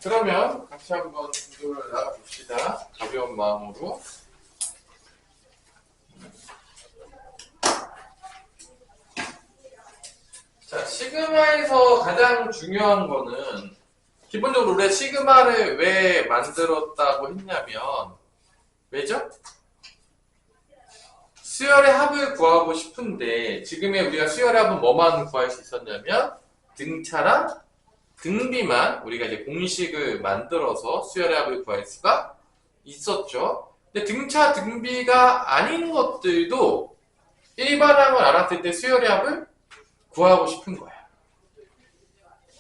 그러면 같이 한번 공부를 나가봅시다. 가벼운 마음으로. 자, 시그마에서 가장 중요한 거는 기본적으로 우리가 시그마를 왜 만들었다고 했냐면 왜죠? 수열의 합을 구하고 싶은데 지금의 우리가 수열의 합은 뭐만 구할 수 있었냐면 등차랑 등비만 우리가 이제 공식을 만들어서 수열의 합을 구할 수가 있었죠. 근데 등차 등비가 아닌 것들도 일반항을 알았을 때 수열의 합을 구하고 싶은 거야.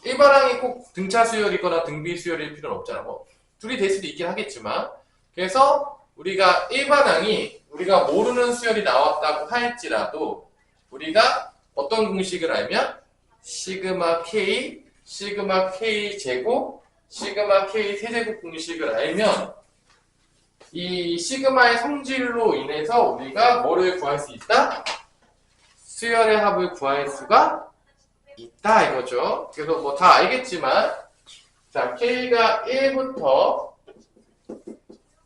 일반항이 꼭 등차 수열이거나 등비 수열일 필요는 없잖아. 뭐 둘이 될 수도 있긴 하겠지만 그래서 우리가 일반항이 우리가 모르는 수열이 나왔다고 할지라도 우리가 어떤 공식을 알면 시그마 K, 시그마 K 제곱, 시그마 K 세제곱 공식을 알면 이 시그마의 성질로 인해서 우리가 뭐를 구할 수 있다? 수열의 합을 구할 수가 있다 이거죠. 그래서 뭐 다 알겠지만 자 K가 1부터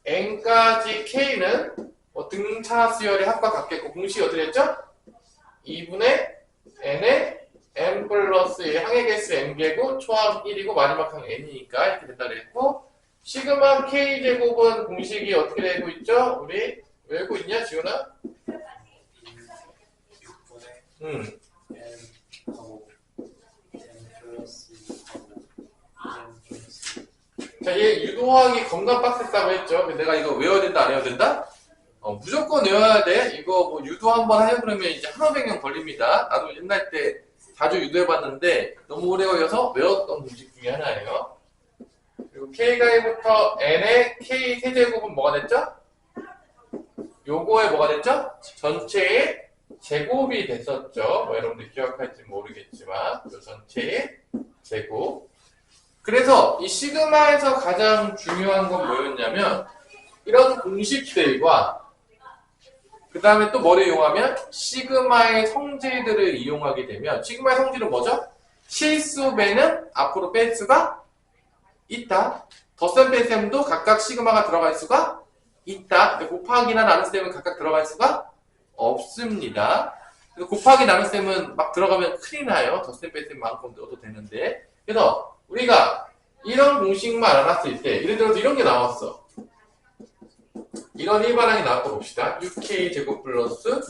n까지 K는 뭐 등차 수열의 합과 같겠고 공식이 어떻게 됐죠? 2분의 n의 n 플러스 1 항의 개수 n개고 초항 1이고 마지막 항 n이니까 이렇게 된다 그랬고 시그마 K제곱은 공식이 어떻게 되고 있죠? 우리 외우고 있냐 지훈아? 6분의 n 하고 n 플러스 2하고 n 플러스 자, 얘 유도하기 겁나 빡셌다고 했죠? 내가 이거 외워야 된다, 안 외워야 된다? 무조건 외워야 돼. 이거 뭐 유도 한번 하려고 그러면 이제 한어 백년 걸립니다. 나도 옛날 때 자주 유도해봤는데 너무 오래 걸려서 외웠던 공식 중에 하나예요. 그리고 K가 1부터 N의 K 세제곱은 뭐가 됐죠? 요거에 뭐가 됐죠? 전체의 제곱이 됐었죠. 뭐 여러분들 기억할지 모르겠지만 요 전체의 제곱. 그래서 이 시그마에서 가장 중요한 건 뭐였냐면 이런 공식들과 그 다음에 또 뭐를 이용하면 시그마의 성질들을 이용하게 되면 시그마의 성질은 뭐죠? 실수배는 앞으로 뺄 수가 있다. 덧셈 뺄셈도 각각 시그마가 들어갈 수가 있다. 곱하기나 나눗셈은 각각 들어갈 수가 없습니다. 곱하기 나눗셈은 막 들어가면 큰일 나요. 덧셈 뺄셈만큼 넣어도 되는데 그래서 우리가 이런 공식만 알았을 때 예를 들어서 이런 게 나왔어. 이런 일반항이 나왔다 봅시다. 6K 제곱 플러스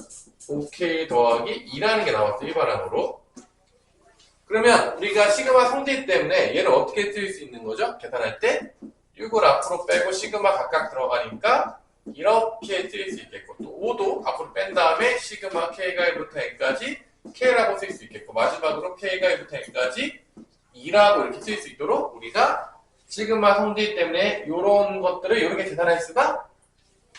5K 더하기 2라는 게 나왔어. 일반항으로. 그러면 우리가 시그마 성질 때문에 얘를 어떻게 쓸 수 있는 거죠? 계산할 때 6을 앞으로 빼고 시그마 각각 들어가니까 이렇게 쓸 수 있겠고 또 5도 앞으로 뺀 다음에 시그마 K가 1부터 N까지 K라고 쓸 수 있겠고 마지막으로 K가 1부터 N까지 2라고 이렇게 쓸 수 있도록 우리가 시그마 성질 때문에 이런 것들을 이렇게 계산할 수가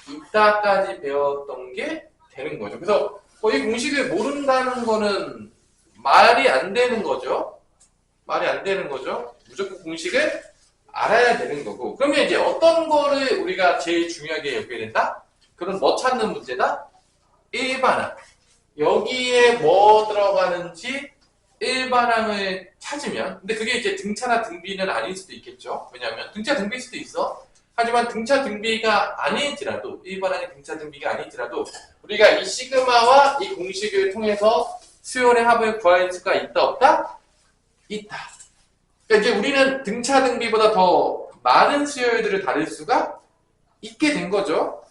있다까지 배웠던 게 되는 거죠. 그래서 이 공식을 모른다는 거는 말이 안 되는 거죠. 말이 안 되는 거죠. 무조건 공식을 알아야 되는 거고. 그러면 이제 어떤 거를 우리가 제일 중요하게 여겨야 된다? 그럼 뭐 찾는 문제다? 일반항. 여기에 뭐 들어가는지 일반항을 찾으면 근데 그게 이제 등차나 등비는 아닐 수도 있겠죠. 왜냐하면 등차 등비일 수도 있어. 하지만 등차 등비가 아닐지라도 일반항의 등차 등비가 아닐지라도 우리가 이 시그마와 이 공식을 통해서 수열의 합을 구할 수가 있다 없다? 있다. 그러니까 이제 우리는 등차 등비보다 더 많은 수열들을 다룰 수가 있게 된 거죠.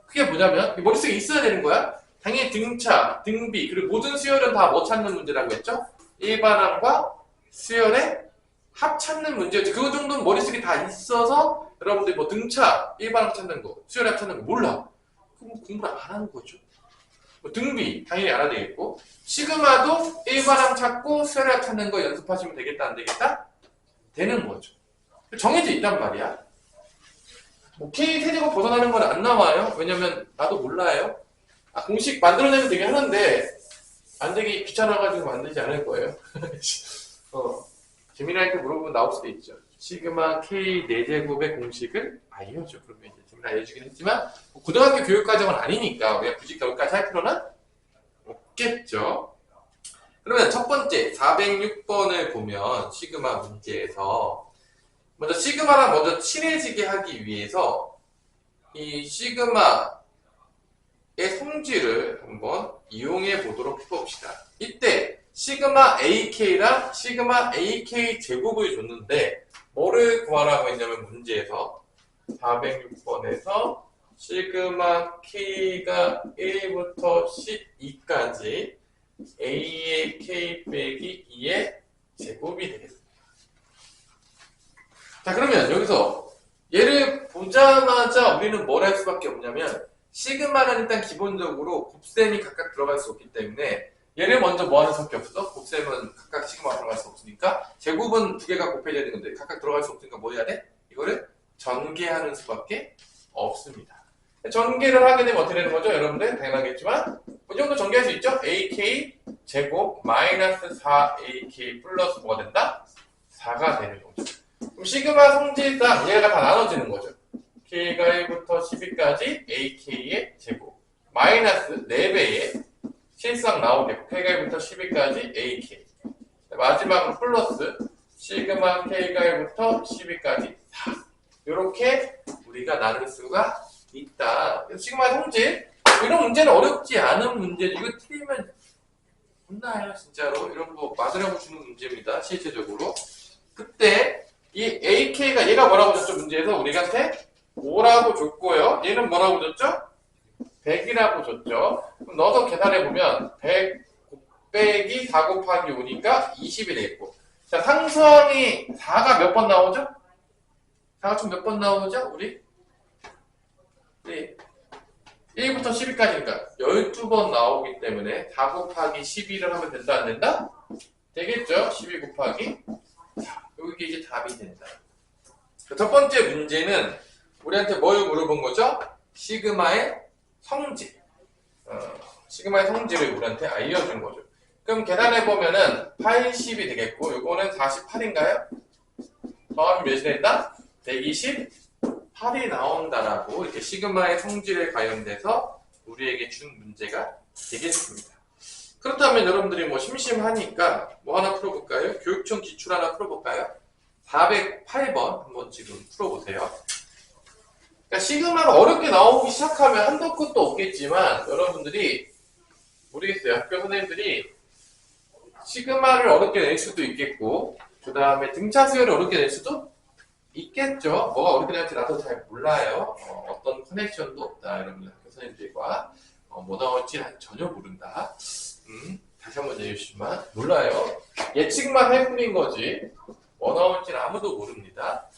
그게 뭐냐면 머릿속에 있어야 되는 거야. 당연히 등차, 등비, 그리고 모든 수열은 다 뭐 찾는 문제라고 했죠? 일반항과 수열의 합 찾는 문제였죠. 그거 정도는 머릿속에 다 있어서 여러분들 뭐 등차, 일반항 찾는 거, 수열의 합 찾는 거 몰라. 그럼 공부를 안 하는 거죠. 뭐 등비, 당연히 알아야 되겠고 시그마도 일반항 찾고 수열의 합 찾는 거 연습하시면 되겠다, 안 되겠다? 되는 거죠. 정해져 있단 말이야. 뭐 K 세제곱 벗어나는 건 안 나와요. 왜냐면 나도 몰라요. 공식 만들어내면 되긴 하는데 안 되기 귀찮아가지고 만들지 않을 거예요. 재미나한테 물어보면 나올 수도 있죠. 시그마 K 4제곱의 공식을 알려줘. 그러면 이제 재미나 알려주긴 했지만 고등학교 교육과정은 아니니까 우리가 굳이 거기까지 할 필요는 없겠죠. 그러면 첫 번째 406번을 보면 시그마 문제에서 먼저 시그마랑 먼저 친해지게 하기 위해서 이 시그마의 성질을 한번 이용해 보도록 해봅시다. 이때 시그마 AK랑 시그마 AK 제곱을 줬는데 뭐를 구하라고 했냐면 문제에서 406번에서 시그마 K가 1부터 12까지 A의 K 빼기 2의 제곱이 되겠습니다. 자, 그러면 여기서 얘를 보자마자 우리는 뭘 할 수밖에 없냐면 시그마는 일단 기본적으로 곱셈이 각각 들어갈 수 없기 때문에 얘를 먼저 뭐 하는 수밖에 없어? 곱셈은 각각 시그마가 들어갈 수 없으니까 제곱은 두 개가 곱해져야 되는데 각각 들어갈 수 없으니까 뭐 해야 돼? 이거를 전개하는 수밖에 없습니다. 전개를 하게 되면 어떻게 되는 거죠? 여러분들 당연하겠지만 이 정도 전개할 수 있죠? AK 제곱 마이너스 4AK 플러스 뭐가 된다? 4가 되는 거죠. 그럼 시그마 성질상 얘가 다 나눠지는 거죠. K가 1부터 12까지 AK의 제곱 마이너스 4배의 실상 나오겠고 K가 1부터 12까지 AK 마지막으로 플러스 시그마 K가 1부터 12까지 4 이렇게 우리가 나눌 수가 있다. 시그마 성질 이런 문제는 어렵지 않은 문제죠. 이거 틀리면 혼나요 진짜로. 이런 거 맞으라고 주는 문제입니다. 실제적으로 그때 이 AK가 얘가 뭐라고 줬죠? 문제에서 우리한테 5라고 줬고요. 얘는 뭐라고 줬죠? 100이라고 줬죠. 그럼 넣어서 계산해보면 100 빼기 4 곱하기 5니까 20이 되겠고 자 상수항이 4가 몇 번 나오죠? 4가 총 몇 번 나오죠? 우리? 네. 1부터 12까지니까 12번 나오기 때문에 4 곱하기 12를 하면 된다 안 된다? 되겠죠? 12 곱하기 여기 이게 답이 된다. 첫 번째 문제는 우리한테 뭘 물어본 거죠? 시그마의 성질. 시그마의 성질을 우리한테 알려준 거죠. 그럼 계산해보면은 80이 되겠고, 요거는 48인가요? 더하면 몇이 된다? 128이 나온다라고 이렇게 시그마의 성질에 관련돼서 우리에게 준 문제가 되겠습니다. 그렇다면 여러분들이 뭐 심심하니까 뭐 하나 풀어볼까요? 교육청 기출 하나 풀어볼까요? 408번 한번 지금 풀어보세요. 그러니까 시그마가 어렵게 나오기 시작하면 한도 끝도 없겠지만 여러분들이 모르겠어요. 학교 선생님들이 시그마를 어렵게 낼 수도 있겠고 그 다음에 등차 수열을 어렵게 낼 수도 있겠죠. 뭐가 어렵게 될지 나도 잘 몰라요. 어떤 커넥션도 없다. 여러분들 학교 선생님들과 뭐 나올지 전혀 모른다. 다시 한번 얘기해주시면 몰라요. 예측만 해뿐인 거지 뭐 나올지는 아무도 모릅니다.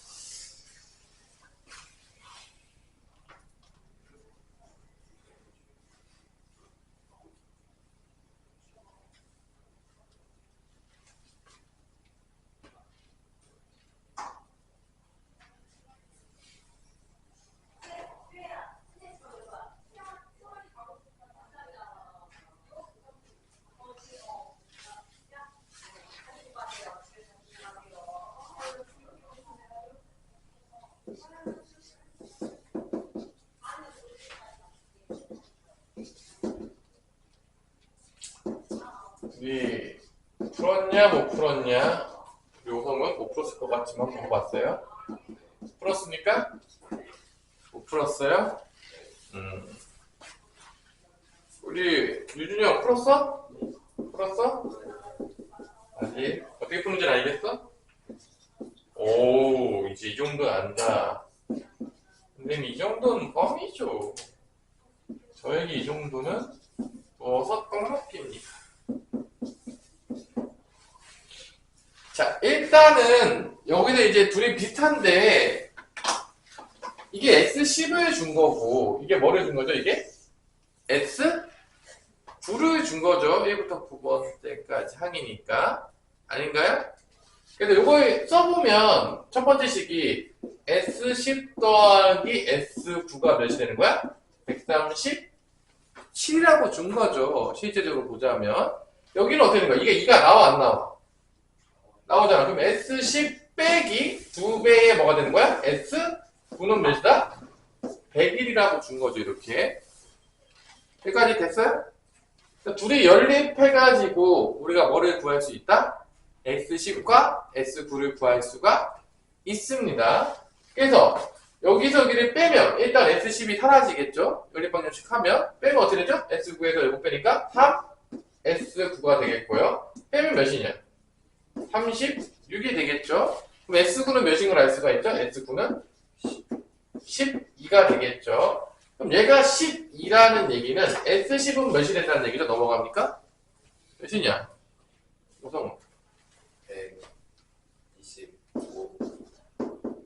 우리 풀었냐 못 풀었냐 요성은 못 풀었을 것 같지만 풀어봤어요? 풀었습니까? 못 풀었어요? 우리 유준이 형 풀었어? 풀었어? 아직? 어떻게 푸는지 알겠어? 오 이제 이 정도 안다. 근데 이 정도는 껌이죠. 저에게 이 정도는 버섯 껌먹기입니다. 자, 일단은 여기서 이제 둘이 비슷한데 이게 S10을 준 거고 이게 뭐를 준 거죠? 이게 S9를 준 거죠. 1부터 9번 때까지 항이니까 아닌가요? 그래서 이걸 써보면 첫 번째 식이 S10 더하기 S9가 몇이 되는 거야? 137이라고 준 거죠. 실제적으로 보자면 여기는 어떻게 되는 거야? 이게 2가 나와 안 나와? 나오잖아. 그럼 S10 빼기 2배의 뭐가 되는 거야? S9는 몇이다? 101이라고 준 거죠. 이렇게. 여기까지 됐어요? 둘이 연립해가지고 우리가 뭐를 구할 수 있다? S10과 S9를 구할 수가 있습니다. 그래서 여기를 빼면 일단 S10이 사라지겠죠? 연립방정식 하면 빼면 어떻게 되죠? S9에서 7 빼니까 3, S9가 되겠고요. 빼면 몇이냐? 36이 되겠죠? 그럼 S9는 몇인 걸 알 수가 있죠? S9는 12가 되겠죠? 그럼 얘가 12라는 얘기는 S10은 몇이 된다는 얘기죠? 넘어갑니까? 몇이냐? 우성 125.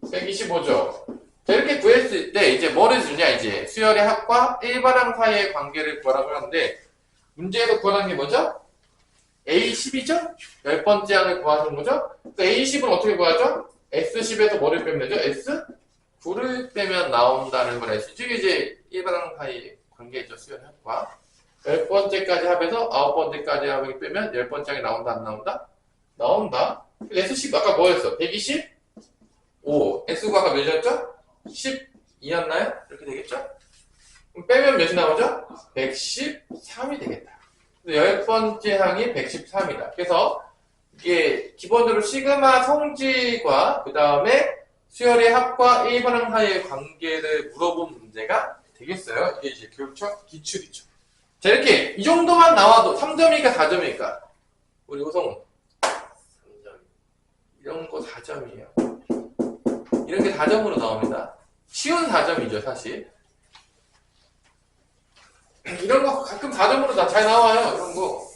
125죠. 자, 이렇게 구했을 때 이제 뭐를 주냐? 이제 수열의 합과 일반항 사이의 관계를 구하라고 하는데 문제에서 구하라는 게 뭐죠? A10이죠? 10번째 항을 구하는 거죠? 그러니까 A10은 어떻게 구하죠? S10에서 뭐를 빼면 되죠? S9를 빼면 나온다는 걸 알 수 있죠? 이게 이제 일반항 사이의 관계죠. 수열의 합과 10번째까지 합해서 9번째까지 합을 빼면 10번째 항이 나온다 안 나온다? 나온다. S10 아까 뭐였어? 125. S가 아까 몇이었죠? 12였나요? 이렇게 되겠죠? 그럼 빼면 몇이 나오죠? 113이 되겠다. 10번째 항이 113이다. 그래서 이게 기본적으로 시그마 성질과 그 다음에 수열의 합과 일반항 사이의 관계를 물어본 문제가 되겠어요. 이게 이제 교육청 기출이죠. 자, 이렇게 이 정도만 나와도 3점이니까 4점이니까 우리 호성은 3점. 이런 거 4점이에요. 이런 게 4점으로 나옵니다. 쉬운 4점이죠, 사실. 이런 거 가끔 4점으로 잘 나와요, 이런 거.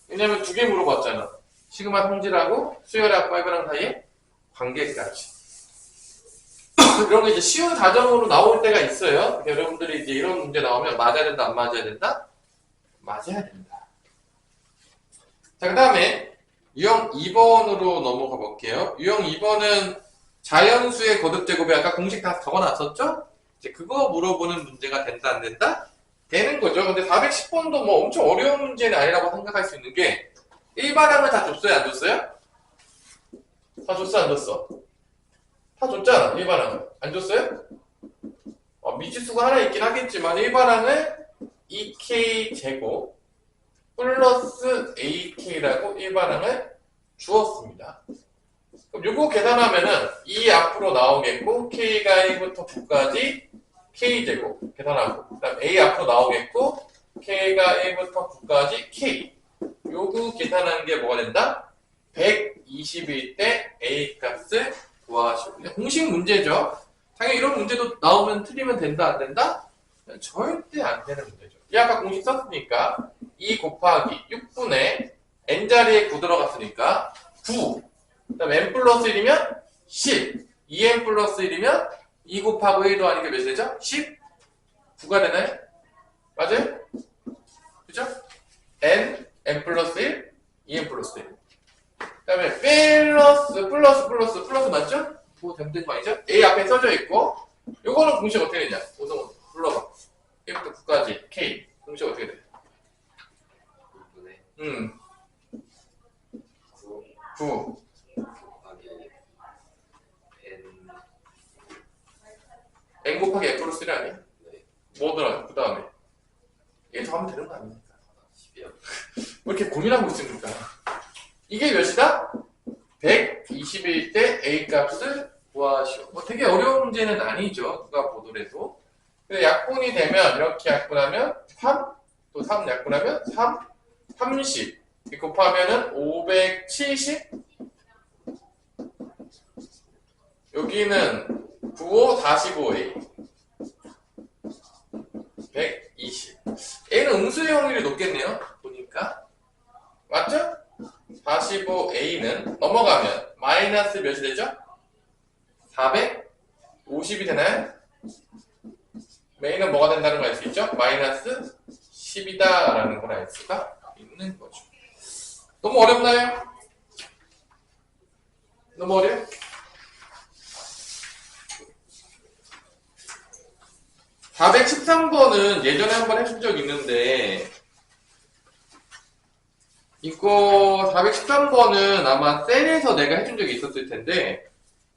왜냐면 2개 물어봤잖아. 시그마 성질하고 수열의 합과 일반항 사이의 관계까지. 이런 게 이제 쉬운 4점으로 나올 때가 있어요. 여러분들이 이제 이런 문제 나오면 맞아야 된다, 안 맞아야 된다? 맞아야 된다. 자, 그 다음에 유형 2번으로 넘어가 볼게요. 유형 2번은 자연수의 거듭제곱에 아까 공식 다 적어놨었죠? 이제 그거 물어보는 문제가 된다, 안 된다? 되는 거죠. 근데 410번도 뭐 엄청 어려운 문제는 아니라고 생각할 수 있는 게 일반항을 다 줬어요, 안 줬어요? 다 줬어, 안 줬어? 다 줬잖아, 일반항을. 안 줬어요? 미지수가 하나 있긴 하겠지만 일반항을 2k제곱 플러스 ak라고 일반항을 주었습니다. 그럼 요거 계산하면은 2 앞으로 나오겠고 k가 1부터 9까지 k제곱 계산하고 그 다음 a 앞으로 나오겠고 k가 1부터 9까지 k 요거 계산한 게 뭐가 된다? 121 때 a 값을 구하시고 공식 문제죠. 당연히 이런 문제도 나오면 틀리면 된다 안 된다? 절대 안 되는 문제죠. 이 아까 공식 썼으니까 2 곱하기 6분의 n자리에 9 들어갔으니까 9 그 다음에 n 플러스 1이면 10 2n 플러스 1이면 2 곱하고 1도 아니게 몇이 되죠? 19가 되나요? 맞아요? 그죠? n 플러스 1 2n 플러스 1 그 다음에 플러스 맞죠? 뭐 된 거 아니죠? A 앞에 써져 있고 요거는 공식 어떻게 되냐? 오성훈 불러봐. 1부터 9까지 K 공식 어떻게 돼? 9분의 9 9 곱하기 N 곱하기 N 플러스 1 아니야? 네. 뭐더라? 그 다음에 1 더하면 되는 거 아닙니까? 10이요. 왜 이렇게 고민하고 있습니까? 이게 몇이다? 121 때 A 값을 구하시오. 뭐 되게 어려운 문제는 아니죠. 누가 보더라도. 근데 약분이 되면 이렇게 약분하면 3, 또 3 약분하면 3, 30 곱하면은 570 여기는 95, 45A 120 A는 음수의 확률이 높겠네요. 보니까 맞죠? 45A는 넘어가면 마이너스 몇이 되죠? 450이 되나요? 메인은 뭐가 된다는 걸 알 수 있죠? 마이너스 10이다 라는 걸 알 수가 있는 거죠. 너무 어렵나요? 너무 어려요? (413번은) 예전에 한번 해준 적 있는데 이거 413번은 아마 셀에서 내가 해준 적이 있었을 텐데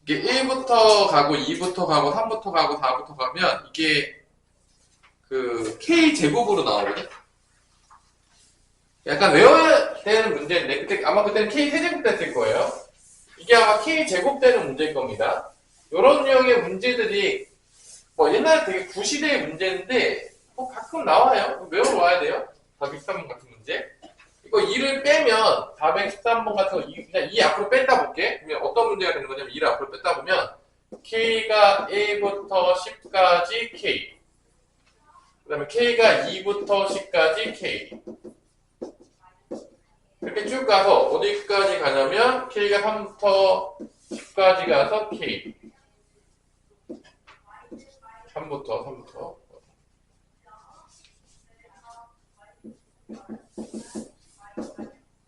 이게 1부터 가고 2부터 가고 3부터 가고 4부터 가면 이게 그 K제곱으로 나오거든? 약간 외워야 되는 문제인데 아마 그때는 K 세제곱 됐을 거예요. 이게 아마 K 제곱되는 문제일 겁니다. 이런 유형의 문제들이 뭐 옛날에 되게 구시대의 문제인데 뭐 가끔 나와요. 외워와야 돼요. 413번 같은 문제. 이거 2를 빼면 413번 같은 거 그냥 2 앞으로 뺐다 볼게. 그러면 어떤 문제가 되는 거냐면 2를 앞으로 뺐다 보면 K가 1부터 10까지 K, 그 다음에 K가 2부터 10까지 K, 이렇게 쭉 가서 어디까지 가냐면 K가 3부터 10까지 가서 K, 3부터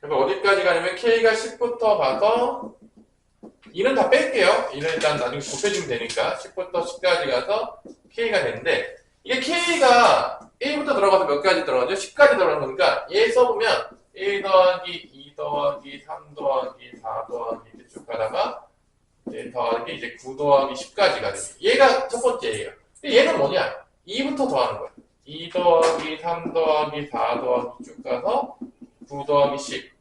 그래서 어디까지 가냐면 K가 10부터 가서 2는 다 뺄게요. 2는 일단 나중에 곱해주면 되니까 10부터 10까지 가서 K가 되는데 이게 K가 1부터 들어가서 몇 가지 들어가죠? 10까지 들어가는 거니까 얘 써보면 1 더하기 2 더하기 3 더하기 4 더하기 이렇게 쭉 가다가 1 더하기 이제 9 더하기 10까지 가죠. 얘가 첫 번째예요. 근데 얘는 뭐냐? 2부터 더하는 거야. 2 더하기 3 더하기 4 더하기 쭉 가서 9 더하기 10.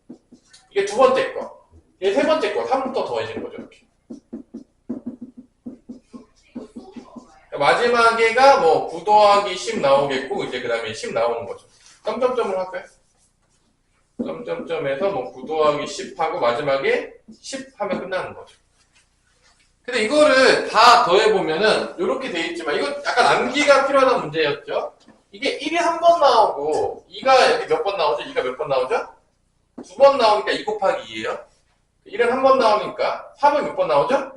이게 두 번째 거. 얘 세 번째 거. 3부터 더해지는 거죠. 이렇게. 마지막에가 뭐 9 더하기 10 나오겠고 이제 그 다음에 10 나오는 거죠. 점점점을 할까요? 점점점에서 뭐 9 더하기 10 하고 마지막에 10 하면 끝나는 거죠. 근데 이거를 다 더해보면은 이렇게 돼 있지만 이거 약간 암기가 필요한 문제였죠. 이게 1이 한 번 나오고 2가 여기 몇 번 나오죠? 2가 몇 번 나오죠? 두 번 나오니까 2 곱하기 2예요. 1은 한 번 나오니까 3은 몇 번 나오죠?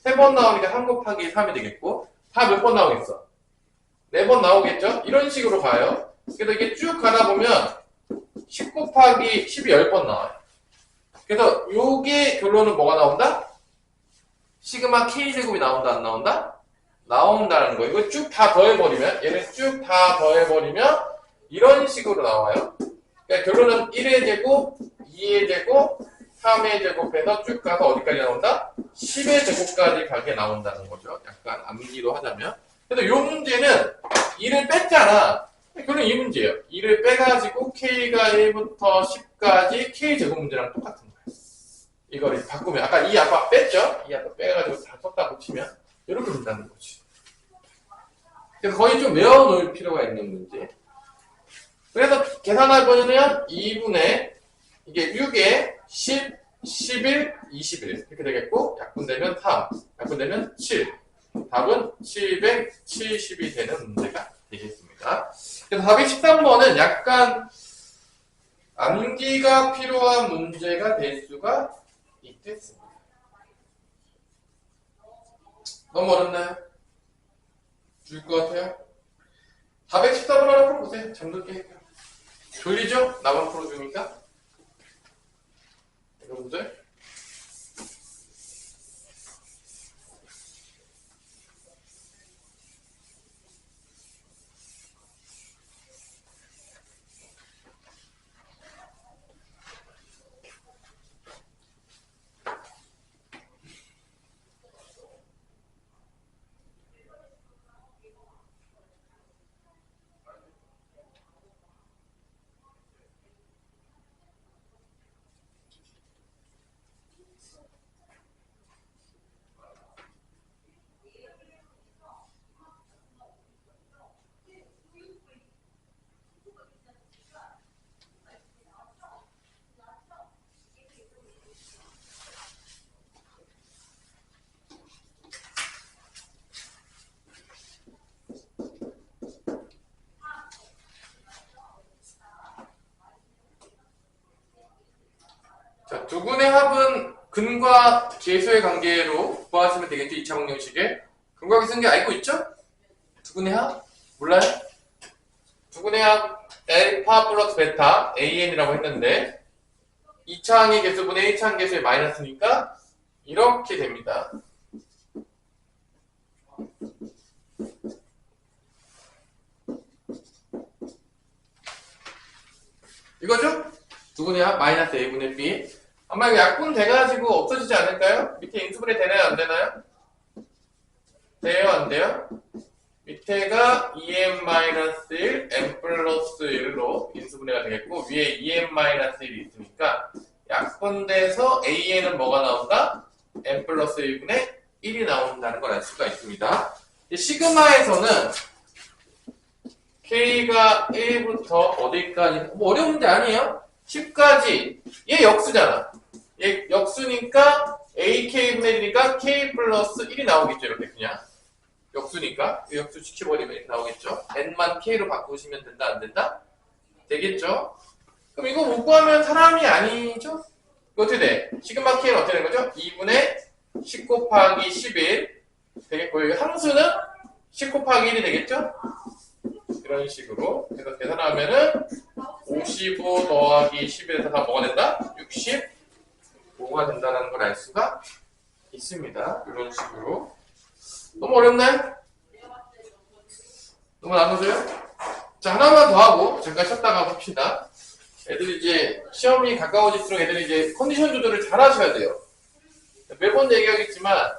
3번 나오니까 3 곱하기 3이 되겠고 다 몇 번 나오겠어? 4번 나오겠죠? 이런 식으로 가요. 그래서 이게 쭉 가다 보면 10 곱하기 10이 10번 나와요. 그래서 요게 결론은 뭐가 나온다? 시그마 K제곱이 나온다 안 나온다? 나온다는 거. 이거 쭉 다 더해버리면 얘를 쭉 다 더해버리면 이런 식으로 나와요. 그러니까 결론은 1의 제곱, 2의 제곱, 3의 제곱해서 쭉 가서 어디까지 나온다? 10의 제곱까지 가게 나온다는 거죠. 약간 암기로 하자면. 그래서 이 문제는 2를 뺐잖아. 결론 이 문제예요. 2를 빼가지고 K가 1부터 10까지 K제곱 문제랑 똑같은 거예요. 이거를 바꾸면 아까 2 아까 뺐죠? 2 아까 빼가지고 다 썼다 붙이면 이렇게 된다는 거지. 그래서 거의 좀 외워놓을 필요가 있는 문제. 그래서 계산할 거는 2분의 이게 6에 10, 11, 21 이렇게 되겠고 약분되면 3, 약분되면 7. 답은 770이 되는 문제가 되겠습니다. 그래서 413번은 약간 암기가 필요한 문제가 될 수가 있겠습니다. 너무 어렵나요? 줄 것 같아요? 414번 하나 풀어보세요. 잠들게 해요. 졸리죠? 나만 풀어주니까. 여러분들. 자, 두근의 합은 근과 계수의 관계로 구하시면 되겠죠? 2차 방정식에. 근과 계수 게 알고 있죠? 두근의 합? 몰라요? 두근의 합 알파 플러스 베타 AN이라고 했는데 2차항의 계수분의 1차항 계수의 마이너스니까 이렇게 됩니다. 이거죠? 두근의 합 마이너스 A분의 B. 아마 이거 약분 돼가지고 없어지지 않을까요? 밑에 인수분해 되나요? 안 되나요? 돼요? 안 돼요? 밑에가 2n-1, n 플러스 1로 인수분해가 되겠고 위에 2n-1이 있으니까 약분돼서 an은 뭐가 나온다? n 플러스 1분의 1이 나온다는 걸 알 수가 있습니다. 시그마에서는 k가 1부터 어디까지, 뭐 어려운 문제 아니에요? 10까지. 얘 역수잖아. 얘 역수니까 ak분의 1이니까 k 플러스 1이 나오겠죠. 이렇게 그냥. 역수니까. 역수 시켜버리면 이렇게 나오겠죠. n만 k로 바꾸시면 된다, 안 된다? 되겠죠? 그럼 이거 못 구하면 사람이 아니죠? 이거 어떻게 돼? 시그마 k는 어떻게 되는 거죠? 2분의 10 곱하기 11 되겠고, 여기 함수는 10 곱하기 1이 되겠죠? 이런 식으로 해서 계산하면은 55 더하기 11에서 다 뭐가 된다? 65가 된다는 걸 알 수가 있습니다. 이런 식으로. 너무 어렵나요? 너무 나눠져요? 자, 하나만 더 하고 잠깐 쉬었다가 봅시다. 애들이 이제 시험이 가까워질수록 애들이 이제 컨디션 조절을 잘 하셔야 돼요. 매번 얘기하겠지만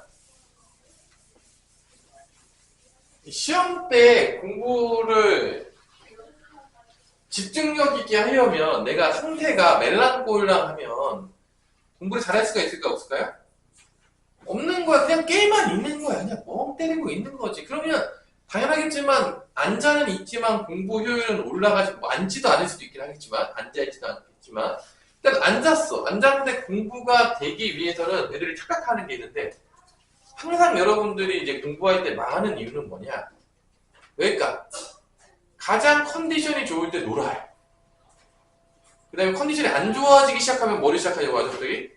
시험 때 공부를 집중력 있게 하려면 내가 상태가 멜랑꼴랑하면 공부를 잘할 수가 있을까 없을까요? 없는 거야. 그냥 게임만 있는 거야. 그냥 멍 때리고 있는 거지. 그러면 당연하겠지만 앉아는 있지만 공부 효율은 올라가지, 뭐 앉지도 않을 수도 있긴 하겠지만 앉아있지도 않겠지만 일단 앉았어. 앉았는데 공부가 되기 위해서는 애들이 착각하는 게 있는데 항상 여러분들이 이제 공부할 때 망하는 이유는 뭐냐? 왜일까? 가장 컨디션이 좋을 때 놀아요. 그 다음에 컨디션이 안 좋아지기 시작하면 뭐를 시작하려고 하죠? 저기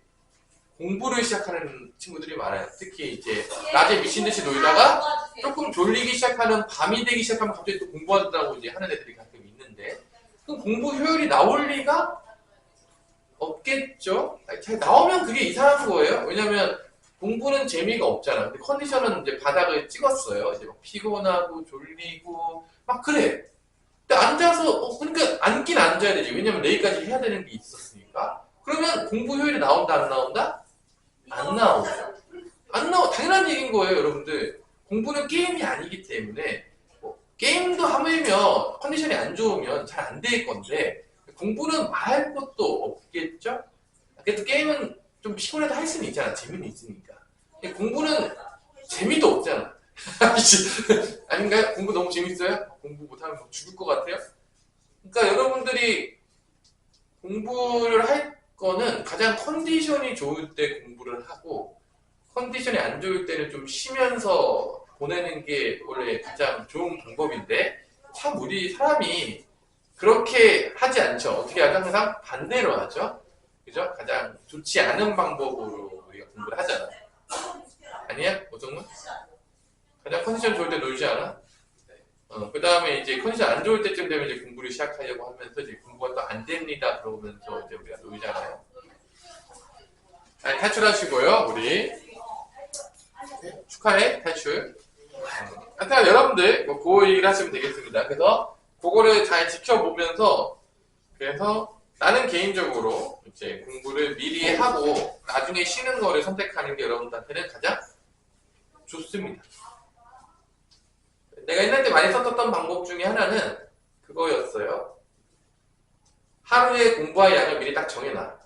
공부를 시작하는 친구들이 많아요. 특히 이제 낮에 미친 듯이 놀다가 조금 졸리기 시작하는, 밤이 되기 시작하면 갑자기 또 공부한다고 이제 하는 애들이 가끔 있는데, 그럼 공부 효율이 나올 리가 없겠죠? 잘 나오면 그게 이상한 거예요. 왜냐면 공부는 재미가 없잖아. 근데 컨디션은 이제 바닥을 찍었어요. 이제 막 피곤하고 졸리고 막 그래. 근데 앉아서 그러니까 앉긴 앉아야 되지. 왜냐면 내일까지 해야 되는 게 있었으니까. 그러면 공부 효율이 나온다 안 나온다? 안 나오죠. 안 나오. 당연한 얘기인 거예요, 여러분들. 공부는 게임이 아니기 때문에 게임도 하물며 컨디션이 안 좋으면 잘 안 될 건데 공부는 말할 것도 없겠죠? 그래도 게임은 좀 피곤해도 할 수는 있잖아. 재미는 있으니까. 근데 공부는 재미도 없잖아. 아닌가요? 공부 너무 재밌어요? 공부 못하면 죽을 것 같아요? 그러니까 여러분들이 공부를 할 거는 가장 컨디션이 좋을 때 공부를 하고 컨디션이 안 좋을 때는 좀 쉬면서 보내는 게 원래 가장 좋은 방법인데 참 우리 사람이 그렇게 하지 않죠. 어떻게 하죠? 항상 반대로 하죠. 그죠? 가장 좋지 않은 방법으로 우리가 공부를 하잖아. 아니야? 오정문? 가장 컨디션 좋을 때 놀지 않아? 그 다음에 이제 컨디션 안 좋을 때쯤 되면 이제 공부를 시작하려고 하면서 이제 공부가 또 안 됩니다. 그러면서 이제 우리가 놀잖아요. 아니, 탈출하시고요, 우리. 축하해, 탈출. 하여튼 여러분들, 그 얘기를 하시면 되겠습니다. 그래서 그거를 잘 지켜보면서, 그래서 나는 개인적으로 이제 공부를 미리 하고 나중에 쉬는 거를 선택하는 게 여러분들한테는 가장 좋습니다. 내가 옛날 때 많이 썼던 방법 중에 하나는 그거였어요. 하루에 공부할 양을 미리 딱 정해놔.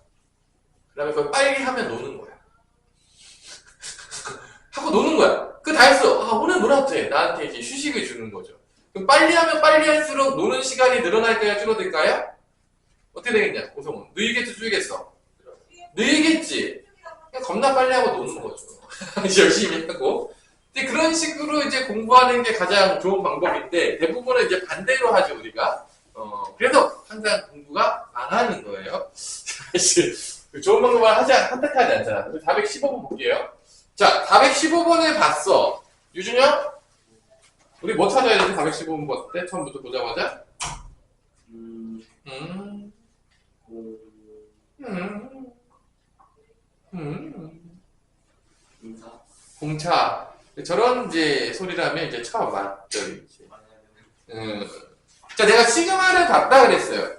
그 다음에 그걸 빨리 하면 노는 거야. 하고 노는 거야. 그거 다 했어. 아, 오늘 놀아도 돼. 나한테 이제 휴식을 주는 거죠. 그럼 빨리 하면 빨리 할수록 노는 시간이 늘어날까요? 줄어들까요? 어떻게 되겠냐? 오성훈. 늘겠지, 줄겠어? 늘겠지? 그냥 겁나 빨리 하고 노는 거죠. 열심히 하고. 근데 그런 식으로 이제 공부하는 게 가장 좋은 방법인데, 대부분은 이제 반대로 하죠, 우리가. 그래서 항상 공부가 망하는 거예요. 좋은 방법을 선택하지 않잖아. 415번 볼게요. 자, 415번을 봤어. 유준영? 우리 뭐 찾아야 되지? 415번 봤을 때? 처음부터 보자마자? 공차. 저런 이제 소리라면 이제 처음 맞죠, 이제. 자, 내가 시그마를 봤다 그랬어요.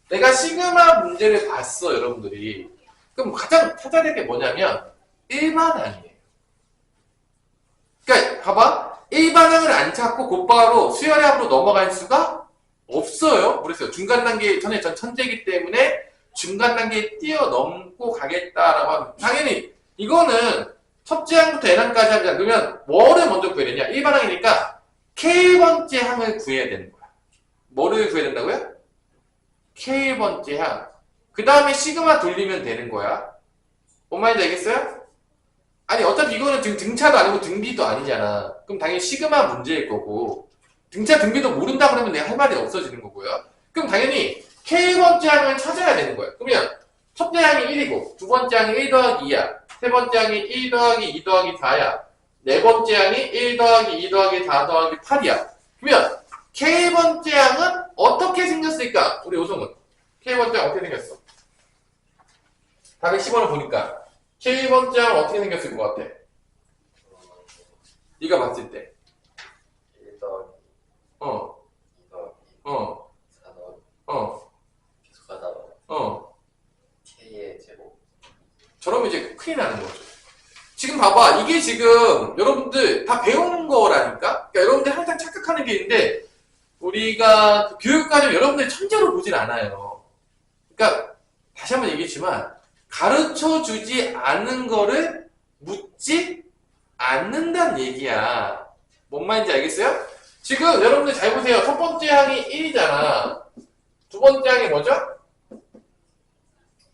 내가 시그마 문제를 봤어, 여러분들이. 그럼 가장 찾아야 될 게 뭐냐면, 일반항이에요. 그러니까, 봐봐. 일반항을 안 찾고 곧바로 수열합으로 넘어갈 수가 없어요. 그랬어요. 중간 단계, 전 천재이기 때문에 중간 단계에 뛰어넘고 가겠다라고 하면, 당연히, 이거는 첫째 항부터 n항까지 하자. 그러면 뭐를 먼저 구해야 되냐? 1반항이니까 k번째 항을 구해야 되는 거야. 뭐를 구해야 된다고요? k번째 항. 그 다음에 시그마 돌리면 되는 거야. 뭔 말인지 알겠어요? 아니 어차피 이거는 지금 등차도 아니고 등비도 아니잖아. 그럼 당연히 시그마 문제일 거고 등차 등비도 모른다 그러면 내가 할 말이 없어지는 거고요. 그럼 당연히 k번째 항을 찾아야 되는 거야. 그러면 첫째 항이 1이고 두 번째 항이 1 더하기 2야. 세 번째 항이 1 더하기 2 더하기 4야. 네 번째 항이 1 더하기 2 더하기 4 더하기 8이야. 그러면 k번째 항은 어떻게 생겼을까? 우리 오성은 k번째 항 어떻게 생겼어? 답의 10번을 보니까 k번째 항은 어떻게 생겼을 것 같아? 네가 봤을 때 1 더하기 어, 2 더하기 어, 4 더하기 어, 계속 가다가 어. K의 제곱. 저러면 이제 큰일 나는 거죠. 지금 봐봐. 이게 지금 여러분들 다 배운 거라니까? 그러니까 여러분들 항상 착각하는 게 있는데 우리가 교육과정 여러분들 천재로 보진 않아요. 그러니까 다시 한번 얘기했지만 가르쳐 주지 않은 거를 묻지 않는다는 얘기야. 뭔 말인지 알겠어요? 지금 여러분들 잘 보세요. 첫 번째 항이 1이잖아. 두 번째 항이 뭐죠?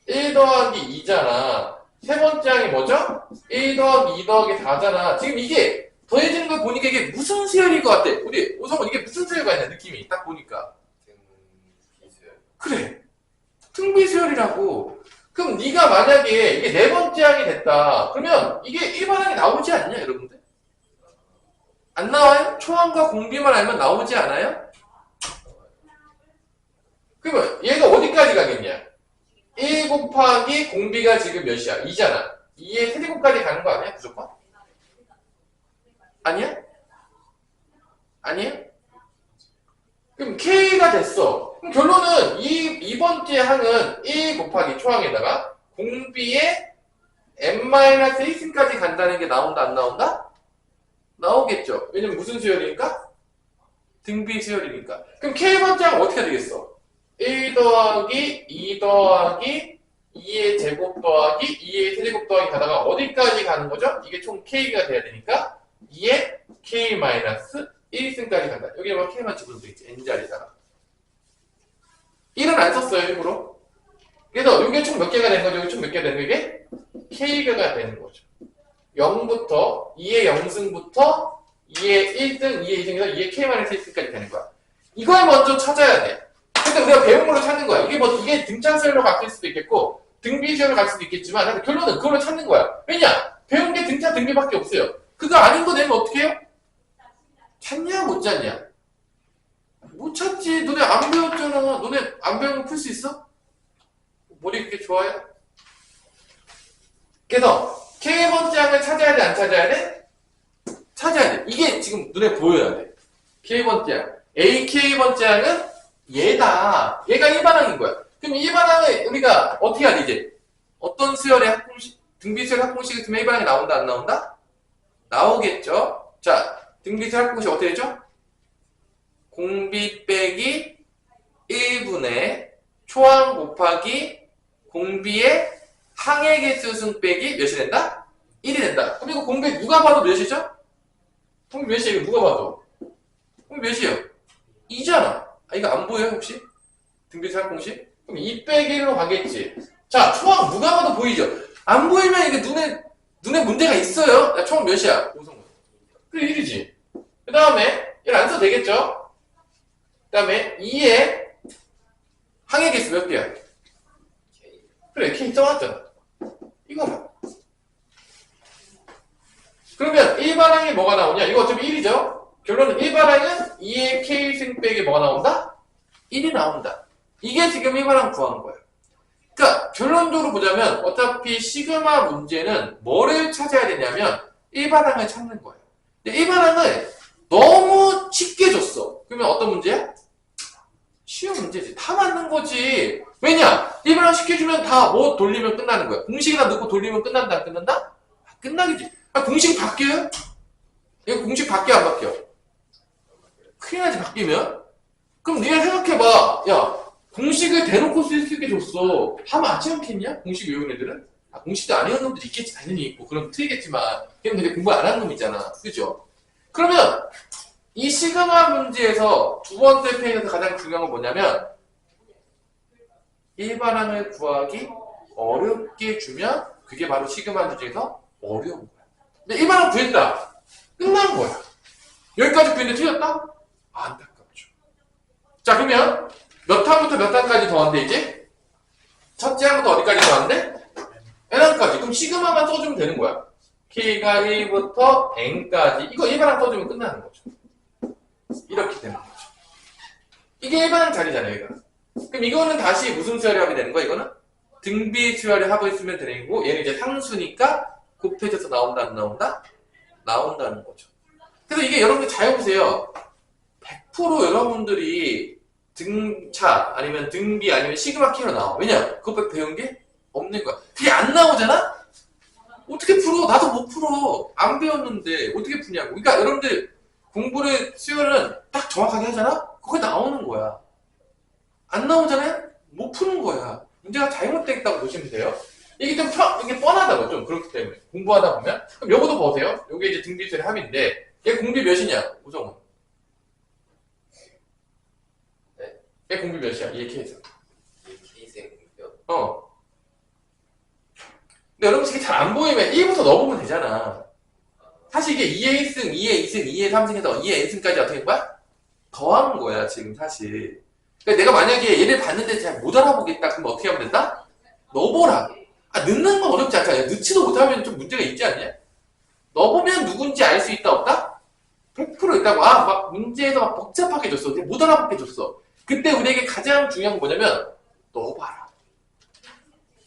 1 더하기 2잖아. 세 번째 항이 뭐죠? 1 더하기 2 더하기 4잖아. 지금 이게 더해지는 걸 보니까 이게 무슨 수열일 것 같아? 우리 오성은 이게 무슨 수열가 있냐 느낌이 딱 보니까. 등비수열. 그래. 등비수열이라고. 그럼 네가 만약에 이게 네 번째 항이 됐다. 그러면 이게 일반항이 나오지 않냐 여러분들? 안 나와요? 초항과 공비만 알면 나오지 않아요? 그러면 얘가 어디까지 가겠냐? 1 곱하기 공비가 지금 몇이야? 2잖아. 2의 세제곱까지 가는 거 아니야? 무조건? 아니야? 아니야? 그럼 K가 됐어. 그럼 결론은 이 번째 항은 1 곱하기 초항에다가 공비의 n-1승까지 간다는 게 나온다 안 나온다? 나오겠죠. 왜냐면 무슨 수열이니까? 등비 수열이니까. 그럼 K번째 항은 어떻게 되겠어? 1 더하기 2 더하기 2의 제곱 더하기 2의 세제곱 더하기 가다가 어디까지 가는 거죠? 이게 총 K가 돼야 되니까 2의 K-1승까지 간다. 여기에 K만 집어넣으면 되겠지. N자리다가 1은 안 썼어요 일부러. 그래서 이게 총 몇 개가 되는 거죠? 이게 총 몇 개가 되는 거 이게? K가 되는 거죠. 0부터 2의 0승부터 2의 1등, 2의 2승에서 2의 K-1승까지 되는 거야. 이걸 먼저 찾아야 돼. 근데 우리가 배운 걸로 찾는 거야. 이게 등차수열로 바뀔 수도 있겠고 등비수열로 갈 수도 있겠지만 결론은 그걸로 찾는 거야. 왜냐? 배운 게 등차 등비밖에 없어요. 그거 아닌 거 내면 어떻게 해요? 찾냐 못 찾냐? 못 찾지. 너네 안 배웠잖아. 너네 안 배운 거 풀 수 있어? 머리 그렇게 좋아요? 그래서 K번째 항을 찾아야 돼 안 찾아야 돼? 찾아야 돼. 이게 지금 눈에 보여야 돼. K번째 항. AK번째 항은 얘다. 얘가 일반항인 거야. 그럼 일반항을 우리가 어떻게 해야 돼 이제? 어떤 수열의 합공식, 등비수열 합공식이 있으면 일반항이 나온다 안 나온다? 나오겠죠. 자, 등비수열 합공식 어떻게 되죠? 공비 빼기 1분의 초항 곱하기 공비의 항의 개수승 빼기 몇이 된다? 1이 된다. 그럼 이거 공비 누가 봐도 몇이죠? 공비 몇이에요? 이거 누가 봐도? 공비 몇이에요? 2잖아. 아, 이거 안 보여요, 혹시? 등비수열 공식? 그럼 2 빼기 1로 가겠지. 자, 초항 누가 봐도 보이죠? 안 보이면 이게 눈에 문제가 있어요. 야, 초항 몇이야? 5성분. 그래, 1이지. 그 다음에, 1 안 써도 되겠죠? 그 다음에, 2의 항의 개수 몇 개야? K. 그래, K 써놨잖아. 이거 봐. 그러면 일반항에 뭐가 나오냐? 이거 어차피 1이죠? 결론은 일반항은 2의 K승 빼기 뭐가 나온다? 1이 나온다. 이게 지금 일반항 구하는 거예요. 그러니까 결론적으로 보자면 어차피 시그마 문제는 뭐를 찾아야 되냐면 일반항을 찾는 거예요. 근데 일반항을 너무 쉽게 줬어. 그러면 어떤 문제야? 쉬운 문제지. 다 맞는 거지. 왜냐? 일반항 쉽게 주면 다 뭐 돌리면 끝나는 거야. 공식이나 넣고 돌리면 끝난다 안 끝난다? 끝나겠지. 아, 공식이 바뀌어요? 이거 공식 바뀌어 안 바뀌어? 큰일 나지 바뀌면? 그럼 네가 생각해봐. 야, 공식을 대놓고 쓸 수 있게 줬어. 하면 안 않겠냐? 공식 외우는 애들은? 공식도 안 해온 놈들이 있겠지, 당연히 있고. 그럼 틀리겠지만, 걔는 근데 공부 안 한 놈 있잖아. 그죠? 그러면, 이 시그마 문제에서 두 번째 페이지에서 가장 중요한 건 뭐냐면, 일반항을 구하기 어렵게 주면, 그게 바로 시그마 문제에서 어려운 거야. 근데 일반항 구했다. 끝난 거야. 여기까지 구했는데 틀렸다? 안타깝죠. 자, 그러면, 몇 항부터 몇 항까지 더한대, 이제? 첫째 항부터 어디까지 더한대? n항까지. 그럼 시그마만 써주면 되는 거야. k가 1부터 n까지. 이거 일반항 써주면 끝나는 거죠. 이렇게 되는 거죠. 이게 일반항 자리잖아요, 여기가. 그럼 이거는 다시 무슨 수열의 합이 되는 거야, 이거는? 등비 수열의 합을 쓰면 되는 거고, 얘는 이제 상수니까 곱해져서 나온다, 안 나온다? 나온다는 거죠. 그래서 이게 여러분들 잘 보세요. 100% 여러분들이 등차, 아니면 등비, 아니면 시그마 K로 나와. 왜냐? 그것밖에 배운 게 없는 거야. 그게 안 나오잖아? 어떻게 풀어? 나도 못 풀어. 안 배웠는데 어떻게 푸냐고. 그러니까 여러분들 공부를 수요는 딱 정확하게 하잖아? 그거 나오는 거야. 안 나오잖아요? 못 푸는 거야. 문제가 잘못됐다고 보시면 돼요. 이게 좀 이게 뻔하다고 좀 그렇기 때문에 공부하다 보면. 그럼 요거도 보세요. 요게 이제 등비수의 합인데 얘 공비 몇이냐? 오정훈. 네. 얘 공비 몇이야? 얘 K에서. 이 케이스의 공부요. 근데 여러분 이게 잘 안 보이면 1부터 넣어보면 되잖아. 사실 이게 2의 1승, 2의 2승, 2의 3승에서 2의 n승까지 어떻게 한 거야? 더하는 거야 지금 사실. 그러니까 내가 만약에 얘를 봤는데 잘 못 알아보겠다 그러면 어떻게 하면 된다? 넣어보라. 넣는 건 어렵지 않잖아. 넣지도 못하면 좀 문제가 있지 않냐? 넣어보면 누군지 알 수 있다 없다? 100% 있다고. 막 문제에서 막 복잡하게 줬어. 못 알아보게 줬어. 그때 우리에게 가장 중요한 건 뭐냐면 넣어봐라.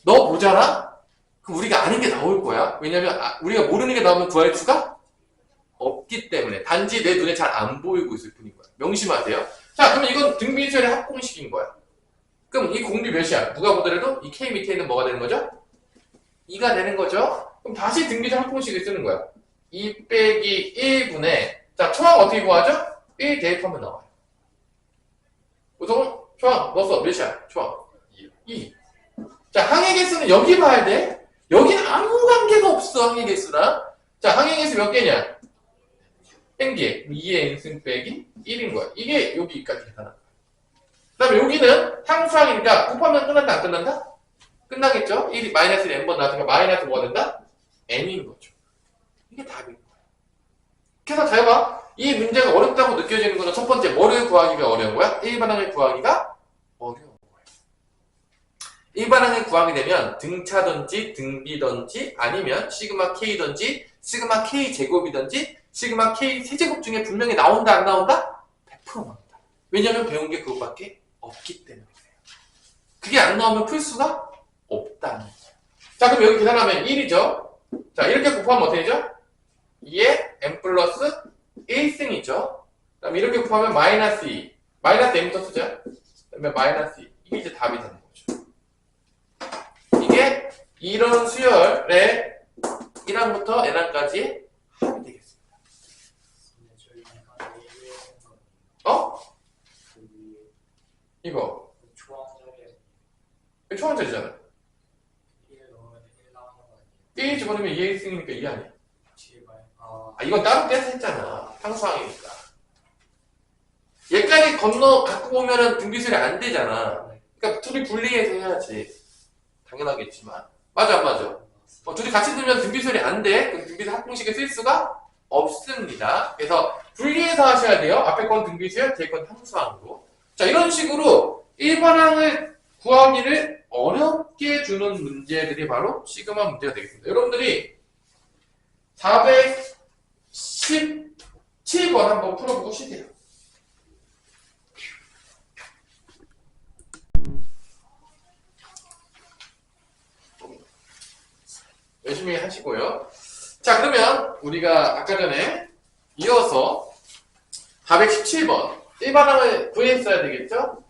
넣어보잖아? 그럼 우리가 아는 게 나올 거야. 왜냐면 우리가 모르는 게 나오면 구할 수가 없기 때문에. 단지 내 눈에 잘 안 보이고 있을 뿐인 거야. 명심하세요. 자, 그러면 이건 등비수열의 합공식인 거야. 그럼 이 공비 몇이야? 누가 보더라도 이 K 밑에 있는 뭐가 되는 거죠? 2가 되는 거죠? 그럼 다시 등비수열 합공식을 쓰는 거야. 2 빼기 1분의 자, 초항 어떻게 구하죠? 1 대입하면 나와요. 우선 초항 넣었어. 몇이야? 초항 2. 자, 항의 개수는 여기 봐야 돼. 여기는 아무 관계가 없어, 항의 개수랑. 자, 항의 개수 몇 개냐? n개. 2의 n승 빼기 1인 거야. 이게 여기까지 계산한 거야. 그 다음에 여기는 상수항이니까 곱하면 끝난다, 안 끝난다? 끝나겠죠? 1이 마이너스 n번 나왔으니까 마이너스 뭐가 된다? n인 거죠. 이게 답인 거야. 그래서 잘 봐. 이 문제가 어렵다고 느껴지는 거는 첫 번째, 뭐를 구하기가 어려운 거야? 일반항을 구하기가 어려운 거야. 일반항을 구하게 되면 등차든지 등비든지 아니면 시그마 K든지 시그마 K 제곱이든지 시그마 K 세제곱 중에 분명히 나온다 안 나온다? 100% 나온다. 왜냐면 배운 게 그것밖에 없기 때문에. 그게 안 나오면 풀 수가 없다는 거예요. 자, 그럼 여기 계산하면 1이죠. 자, 이렇게 곱하면 어떻게 되죠? 2에 n 플러스 1승이죠. 그 다음에 이렇게 곱하면 마이너스 2. 마이너스 n부터 쓰자. 그 다음에 마이너스 2. 이게 이제 답이 되는 거죠. 이게 이런 수열의 1항부터 n항까지 합이 되겠습니다. 이거 초항자리잖아. 1 집어넣으면 2의 1승이니까 2 아니야? 이건 따로 떼서 했잖아. 상수항이니까. 얘까지 갖고 보면은 등비수열이 안 되잖아. 그러니까 둘이 분리해서 해야지. 당연하겠지만. 맞아, 안 맞아? 둘이 같이 들면 등비수열이 안 돼. 그럼 등비수열 합공식을 쓸 수가 없습니다. 그래서 분리해서 하셔야 돼요. 앞에 건 등비수열, 뒤에 건 상수항으로. 자, 이런 식으로 일반항을 구하기를 어렵게 주는 문제들이 바로 시그마 문제가 되겠습니다. 여러분들이 417번 한번 풀어보고 싶대요. 열심히 하시고요. 자, 그러면 우리가 아까 전에 이어서 417번 일반항을 구했어야 되겠죠?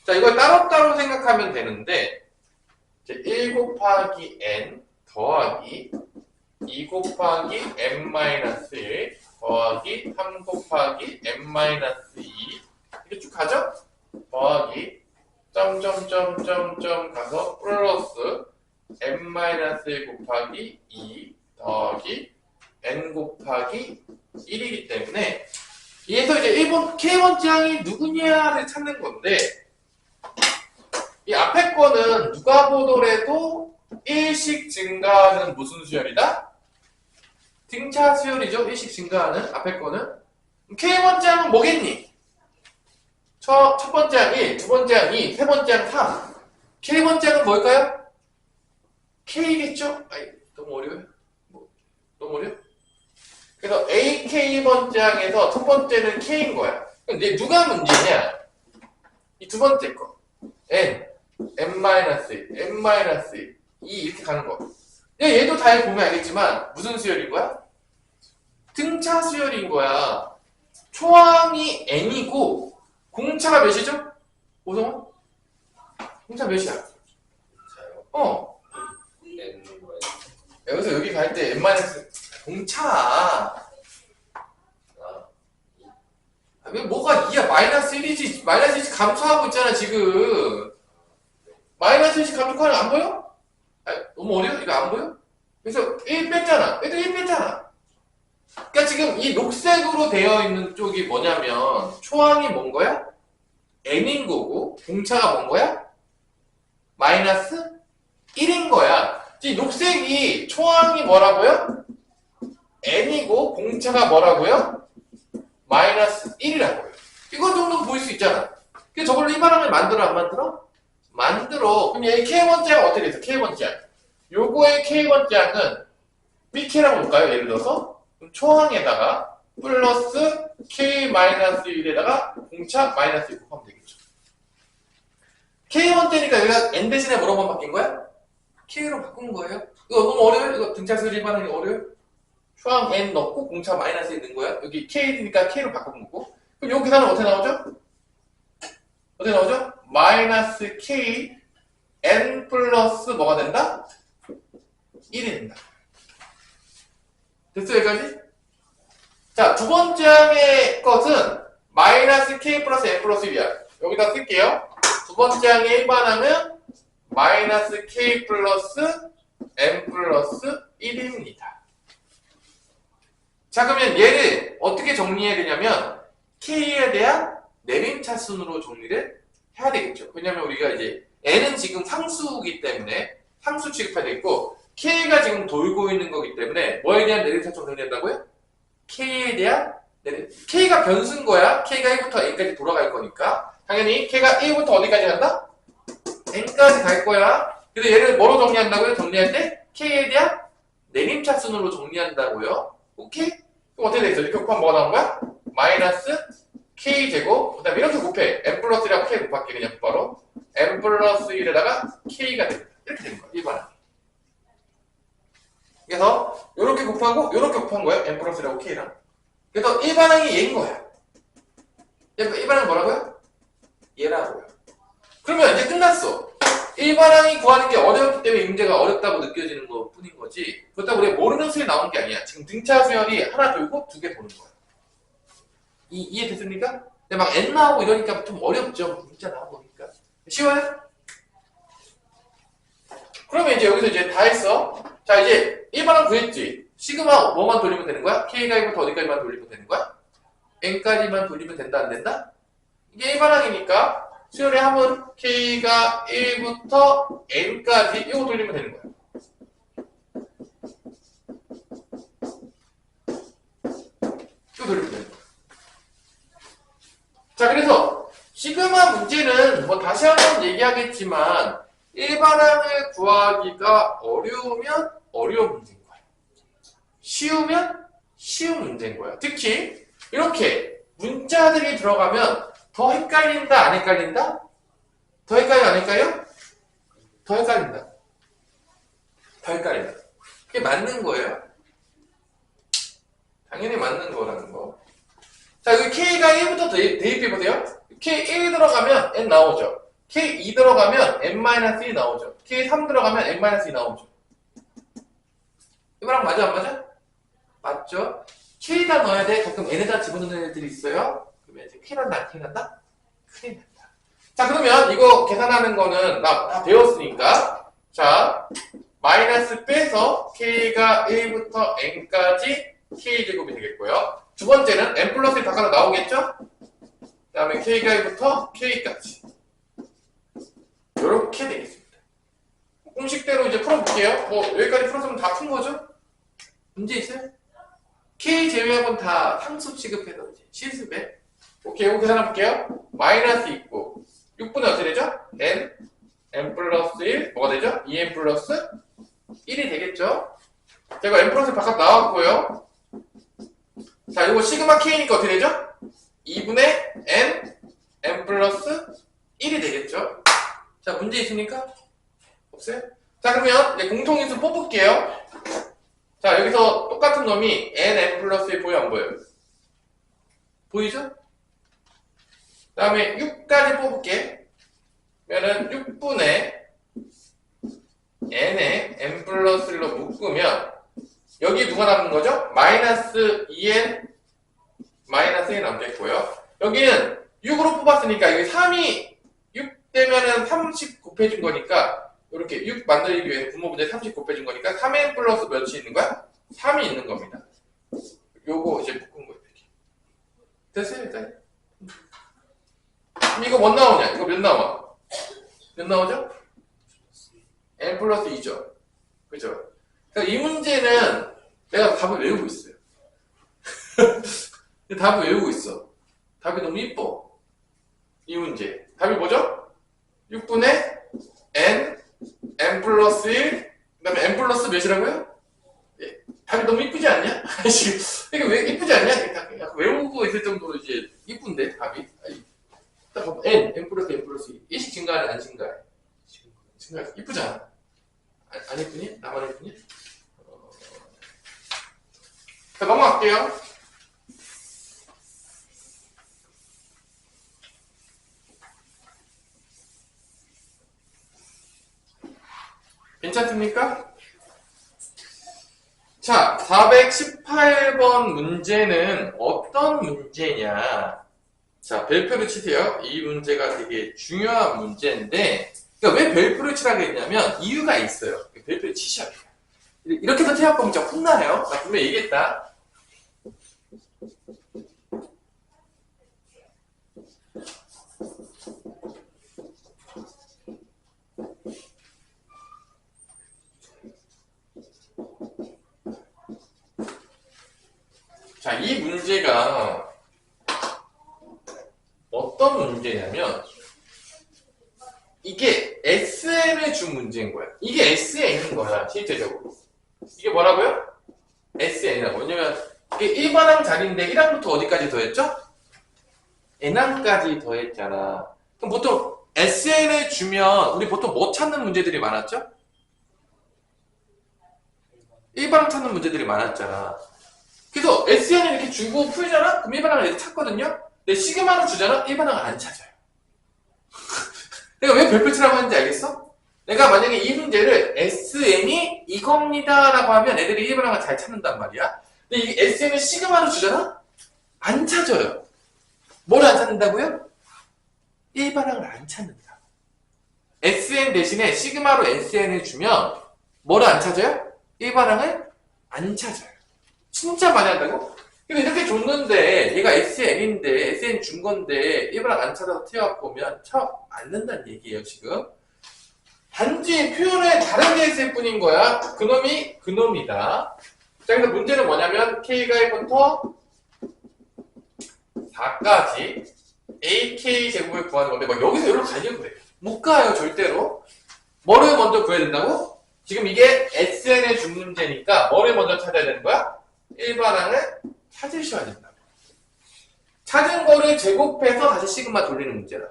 자, 이걸 따로따로 생각하면 되는데 1 곱하기 n 더하기 2 곱하기 n-1 더하기 3 곱하기 n-2 이렇게 쭉 가죠? 더하기 점점점점점 가서 플러스 n-1 곱하기 2 더하기 n 곱하기 1이기 때문에 얘에서 이제 K번째 항이 누구냐를 찾는 건데 이 앞에 거는 누가 보더라도 1씩 증가하는 무슨 수열이다? 등차 수열이죠. 1씩 증가하는 앞에 거는 K번째 항은 뭐겠니? 첫 번째 항 1, 두 번째 항 2, 세 번째 항 3 K번째 항은 뭘까요? K겠죠? 아이, 너무 어려워요? 너무 어려워? 그래서 AK번째 항에서 첫 번째는 K인 거야. 근데 누가 문제냐? 이 두 번째 거. N, N-1, N-2 이렇게 가는 거. 얘도 잘 보면 알겠지만 무슨 수열인 거야? 등차 수열인 거야. 초항이 N이고 공차가 몇이죠? 오성훈? 공차 몇이야? 자요. N 여기서 여기 갈 때 N- 공차. 왜 뭐가 2야? 마이너스 1이지. 마이너스 1이 감소하고 있잖아, 지금. 마이너스 1이 감소하는 거 안 보여? 아니, 너무 어려워? 이거 안 보여? 그래서 1 뺐잖아. 얘도 1 뺐잖아. 그러니까 지금 이 녹색으로 되어 있는 쪽이 뭐냐면 초항이 뭔 거야? n인 거고 공차가 뭔 거야? 마이너스 1인 거야. 이 녹색이 초항이 뭐라고요? n이고 공차가 뭐라고요? 마이너스 1이라고요. 이거 정도 보일 수 있잖아. 그래서 저걸로 이 바람을 만들어 안 만들어? 만들어. 그럼 얘 K번째 항은 어떻게 돼서 K번째 항? 요거의 K번째 항은 BK라고 볼까요? 예를 들어서 그럼 초항에다가 플러스 K-1에다가 공차 마이너스 1 곱하면 되겠죠. K번째니까 여기가 N 대신에 뭐로만 바뀐 거야? K로 바꾼 거예요. 이거 너무 어려워요? 이거 등차 수리 반응이 어려워요? 초항 N 넣고 공차 마이너스 1 넣은 거야. 여기 K니까 K로 바꾼 거고. 그럼 요 계산은 어떻게 나오죠? 어떻게 나오죠? 마이너스 K N 플러스 뭐가 된다? 1이 된다. 됐어 여기까지? 자, 두 번째 항의 것은 마이너스 K 플러스 N 플러스 1이야. 여기다 쓸게요. 두 번째 항의 일반항은 마이너스 K 플러스 N 플러스 1입니다. 자, 그러면 얘를 어떻게 정리해야 되냐면 K에 대한 내림차순으로 정리를 해야 되겠죠. 왜냐면 우리가 이제 N은 지금 상수이기 때문에 상수 취급해야 되겠고 K가 지금 돌고 있는 거기 때문에 뭐에 대한 내림차순 정리한다고요? K에 대한 K가 변수인 거야. K가 1부터 N까지 돌아갈 거니까 당연히 K가 1부터 어디까지 간다? N까지 갈 거야. 그래서 얘를 뭐로 정리한다고요? 정리할 때 K에 대한 내림차순으로 정리한다고요. 오케이? 그럼 어떻게 되겠어? 이렇게 곱하면 뭐가 나온 거야? 마이너스 K제곱 그 다음에 이렇게 곱해. M 플러스 1하고 K 곱할게 그냥 바로 M 플러스 1에다가 K가 됩니다. 이렇게 되는 거야. 일반항. 그래서 이렇게 곱하고 이렇게 곱한 거야. M 플러스 1하고 K랑. 그래서 일반항이 얘인 거야. 일반항이 뭐라고요? 얘라고요. 그러면 이제 끝났어. 일반항이 구하는 게 어려웠기 때문에 이 문제가 어렵다고 느껴지는 것 뿐인 거지. 그렇다고 우리가 모르는 수에 나온 게 아니야. 지금 등차 수열이 하나 돌고 두 개 도는 거야. 이해됐습니까? 근데 막 N 나오고 이러니까 좀 어렵죠. 문자 나오니까. 쉬워요? 그러면 이제 여기서 이제 다 했어. 자, 이제 일반항 구했지. 시그마 뭐만 돌리면 되는 거야? K가 1부터 어디까지만 돌리면 되는 거야? N까지만 돌리면 된다, 안 된다? 이게 일반항이니까 수열의 합은 K가 1부터 N까지 이거 돌리면 되는 거야. 이거 돌리면 되는 거야. 자, 그래서 시그마 문제는 뭐 다시 한번 얘기하겠지만 일반항을 구하기가 어려우면 어려운 문제인 거야. 쉬우면 쉬운 문제인 거야. 특히 이렇게 문자들이 들어가면 더 헷갈린다, 안 헷갈린다? 더 헷갈려, 안 헷갈려? 더 헷갈린다. 더 헷갈린다. 그게 맞는 거예요. 당연히 맞는 거라는 거. 자, 여기 K가 1부터 대입해보세요. K1 들어가면 N 나오죠. K2 들어가면 N-1 나오죠. K3 들어가면 N-2 나오죠. 이거랑 맞아, 안 맞아? 맞죠? K에다 넣어야 돼. 가끔 N에다 집어넣는 애들이 있어요. 그러면 이제 K 난다, 안 K 난다? 큰일 난다. 자, 그러면 이거 계산하는 거는 나 다 배웠으니까 자, 마이너스 빼서 k가 1부터 n까지 k제곱이 되겠고요. 두 번째는 n 플러스 1 바깥으로 나오겠죠? 그 다음에 k가 1부터 k까지. 이렇게 되겠습니다. 공식대로 이제 풀어볼게요. 뭐 여기까지 풀었으면 다 푼 거죠? 문제 있어요? k 제외하고는 다 상수 취급해서 이제 실습에. 오케이, 이거 계산해볼게요. 마이너스 있고 6분의 어떻게 되죠? n 플러스 1 뭐가 되죠? 2n 플러스 1이 되겠죠? 제가 n 플러스 1 바깥 나왔고요. 자, 이거 시그마 k니까 어떻게 되죠? 2분의 n 플러스 1이 되겠죠? 자, 문제 있습니까? 없어요? 자, 그러면 이제 공통인수 뽑을게요. 자, 여기서 똑같은 놈이 n 플러스 1 보여 안 보여요? 보이죠? 그 다음에 6까지 뽑을게. 그러면은 6분의 n에 n 플러스 1로 묶으면 여기 누가 남는 거죠? 마이너스 2n 마이너스 1 남겠고요. 여기는 6으로 뽑았으니까 여기 3이 6 되면은 30 곱해준 거니까 이렇게 6 만들기 위해서 분모분제 30 곱해준 거니까 3n 플러스 몇이 있는 거야? 3이 있는 겁니다. 요거 이제 묶은 거예요. 됐어요, 일단. 그럼 이거 뭐 나오냐? 이거 몇 나와? 몇 나오죠? n 플러스 2죠. 그죠? 그러니까 이 문제는 내가 답을 외우고 있어요. 답을 외우고 있어. 답이 너무 이뻐. 이 문제. 답이 뭐죠? 6분의 n 플러스 1, 그 다음에 n 플러스 몇이라고요? 예. 답이 너무 이쁘지 않냐? 이게 왜 이쁘지 않냐? 약간 외우고 있을 정도로 이제 이쁜데, 답이. 딱 봐봐. n 플러스 n 플러스 2. 일씩 증가하네, 안 증가해? 증가해. 이쁘잖아. 안 이쁘니? 나만 이쁘니? 자, 넘어갈게요. 괜찮습니까? 자, 418번 문제는 어떤 문제냐? 자, 별표를 치세요. 이 문제가 되게 중요한 문제인데, 그러니까 왜 별표를 치라고 했냐면 이유가 있어요. 별표를 치셔야 돼요. 이렇게 해서 태학 범위자 혼나요. 나 분명히 얘기했다. 자, 이 문제가 어떤 문제냐면 이게 SN을 준 문제인 거야. 이게 SN인 거야, 실제적으로. 이게 뭐라고요? SN이라고. 왜냐면 이게 1반항 자리인데 1항부터 어디까지 더했죠? n항까지 더했잖아. 그럼 보통 SN을 주면 우리 보통 뭐 찾는 문제들이 많았죠? 1반항 찾는 문제들이 많았잖아. 그래서 SN을 이렇게 주고 풀잖아? 그럼 1반항을 이렇게 찾거든요? 근데 시그마로 주잖아? 1반항을 안 찾아요. 내가 왜 별표 치라고 하는지 알겠어? 내가 만약에 이 문제를 SN이 이겁니다 라고 하면 애들이 1반항을 잘 찾는단 말이야. 근데 이 SN을 시그마로 주잖아? 안 찾아요. 뭘 안 찾는다고요? 1반항을 안 찾는다. SN 대신에 시그마로 SN을 주면 뭐를 안 찾아요? 1반항을 안 찾아요. 진짜 많이 한다고? 근데 이렇게 줬는데 얘가 SN인데 SN 준 건데 1반항 안 찾아서 태워갖고 오면 안 된다는 얘기예요, 지금. 단지 표현을 다르게 했을 뿐인 거야. 그놈이 그놈이다. 자, 그래서 문제는 뭐냐면 K가 1부터 4까지 AK 제곱을 구하는 건데 막 여기서 이렇게 가려고 그래. 못 가요, 절대로. 뭐를 먼저 구해야 된다고? 지금 이게 SN의 준 문제니까 뭐를 먼저 찾아야 되는 거야? 1반항을 찾으셔야 된다고. 찾은 거를 제곱해서 다시 시그마 돌리는 문제다.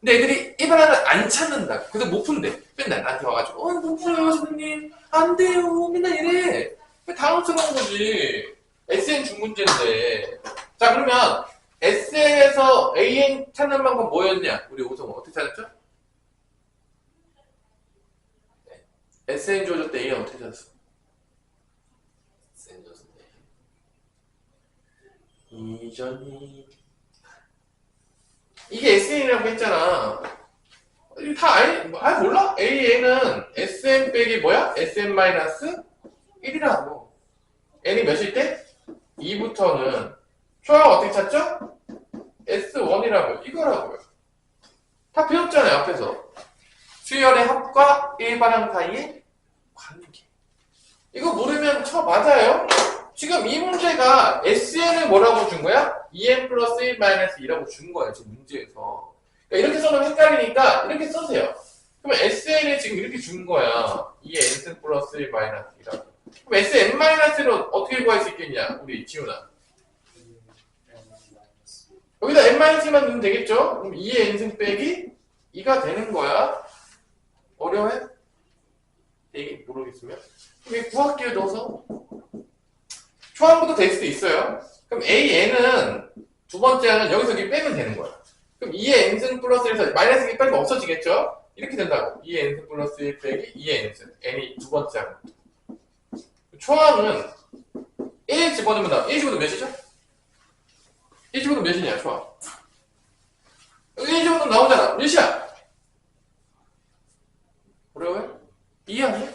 근데 애들이 1반항을 안 찾는다. 그래서 못 푼대. 맨날 나한테 와가지고 못 풀어요 선생님. 안 돼요. 맨날 이래. 당황스러운 거지. SN 준 문제인데. 자, 그러면 SN에서 AN 찾는 방법 뭐였냐? 우리 오성호 어떻게 찾았죠? SN 주어졌을 때 AN 어떻게 찾았어? SN 줬을 때 이전이 이게 SN이라고 했잖아. 이거 다 몰라? AN은 SM 빼기 뭐야? SM-1이라고. N이 몇일 때? 2부터는 초항 어떻게 찾죠? S1이라고요. 이거라고요. 다 배웠잖아요, 앞에서. 수열의 합과 일반항 사이의 관계. 이거 모르면 맞아요? 지금 이 문제가 SN을 뭐라고 준 거야? 2n 플러스 1 마이너스 2라고 준 거야, 지금 문제에서. 그러니까 이렇게 써놓으면 헷갈리니까 이렇게 써세요. 그러면 SN을 지금 이렇게 준 거야. 2n 플러스 1 마이너스 2라고. 그럼 SN 마이너스를 어떻게 구할 수 있겠냐, 우리 지훈아? 여기다 n-만 넣으면 되겠죠? 그럼 2의 n승 빼기 2가 되는 거야. 어려워해? 되게 모르겠으면? 그럼 이 구할게요, 넣어서. 초항부터 될 수도 있어요. 그럼 AN은 두 번째는 여기서 여기 빼면 되는 거야. 그럼 2의 n승 플러스 1에서 마이너스 1 빼면 없어지겠죠? 이렇게 된다고. 2의 n승 플러스 1 빼기 2의 n승. n이 두 번째 항. 초항은 1 집어넣으면 1 집어넣으면 몇이죠? 1 집어넣으면 몇이냐, 초항? 1 집어넣으면 나오잖아. 몇이야? 어려워요? 2 아니야?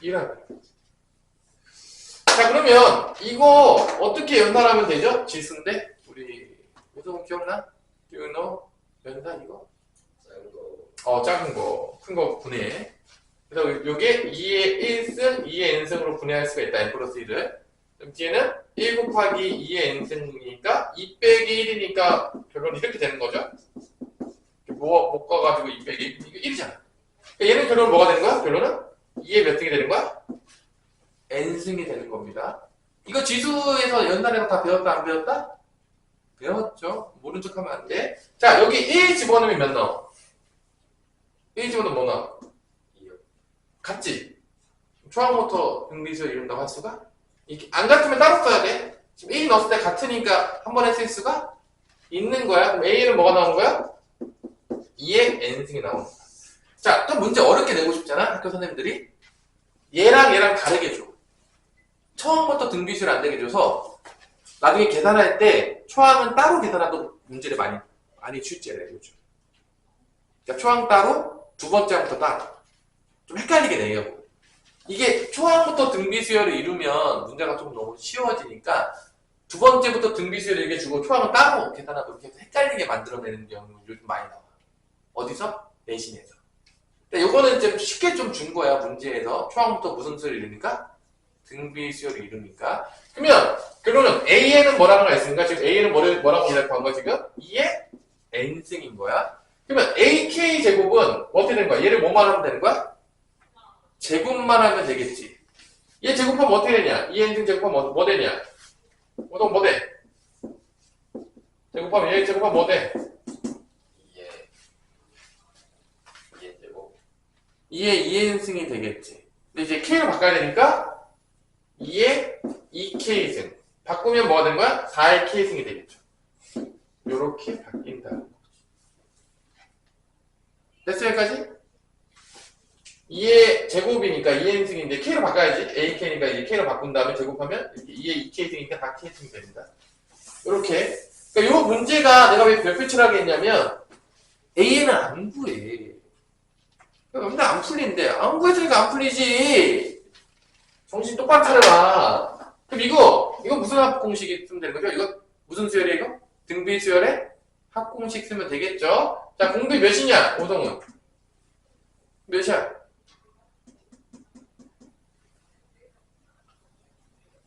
2라고. 자, 그러면 이거 어떻게 연산하면 되죠? 지수인데? 우리 요즘 기억나? Do you know? 연산 이거? 작은 거. 큰 거 분해. 그래서 요게 2의 1승, 2의 n승으로 분해할 수가 있다. n 플러스 1을. 그럼 뒤에는 1 곱하기 2의 n승이니까 2 빼기 1이니까 결론은 이렇게 되는 거죠? 묶어가지고 2 빼기 1. 이거 1이잖아. 그러니까 얘는 결론은 뭐가 되는 거야? 결론은 2의 몇 승이 되는 거야? n승이 되는 겁니다. 이거 지수에서 연산해서 다 배웠다, 안 배웠다? 배웠죠. 모른 척 하면 안 돼. 자, 여기 1 집어넣으면 몇 나와? 1 집어넣으면 뭐 나와? 2요. 같지? 초항모터 등비수열 이룬다고 할 수가? 이게 안 같으면 따로 써야 돼. 지금 1 넣었을 때 같으니까 한 번에 쓸 수가 있는 거야. 그럼 A는 뭐가 나오는 거야? 2의 n승이 나오는 거야. 자, 또 문제 어렵게 내고 싶잖아, 학교 선생님들이. 얘랑 다르게 줘. 처음부터 등비수열 안 되게 줘서 나중에 계산할 때 초항은 따로 계산하도 문제를 많이 출제를 해, 요즘. 그러니까 초항 따로, 두 번째 항부터 따로. 좀 헷갈리게 내려고. 이게 초항부터 등비수열을 이루면 문제가 좀 너무 쉬워지니까 두 번째부터 등비수열을 얘기해주고 초항은 따로 계산하도록 해서 헷갈리게 만들어내는 경우 요즘 많이 나와. 어디서? 내신에서. 근데 요거는 좀 쉽게 좀 준 거야, 문제에서. 초항부터 무슨 수열을 이루니까? 등비수열을 이루니까. 그러면 결론은 AN은 뭐라는 거 있습니까? 지금 AN은 뭐라고 기록한 거야, 지금? 2의 n승인 거야. 그러면 AK 제곱은 어떻게 되는 거야? 얘를 뭐만 하면 되는 거야? 제곱만 하면 되겠지. 얘 제곱하면 어떻게 되냐? 2n승 제곱하면 뭐 되냐? 뭐 돼? 제곱하면 얘 제곱하면 뭐 돼? 2의 제곱. 2의 2n승이 되겠지. 근데 이제 K를 바꿔야 되니까 2의 2K승. 바꾸면 뭐가 되는 거야? 4의 K승이 되겠죠. 요렇게 바뀐다. 됐어, 여기까지? 2의 제곱이니까 2n승인데 K로 바꿔야지. AK니까 이제 K로 바꾼 다음에 제곱하면 이렇게 2의 2K승이니까 4K승이 됩니다. 요렇게. 그러니까 요 문제가 내가 왜 별표칠하게 했냐면 A는 안 구해. 근데 안 풀린대. 안 구해주니까 안 풀리지. 정신 똑바로 차려라. 그럼 이거 무슨 합공식이 쓰면 되는 거죠? 이거 무슨 수열이에요, 이거? 등비수열의 합공식 쓰면 되겠죠? 자, 공비 몇이냐, 오동은? 몇이야?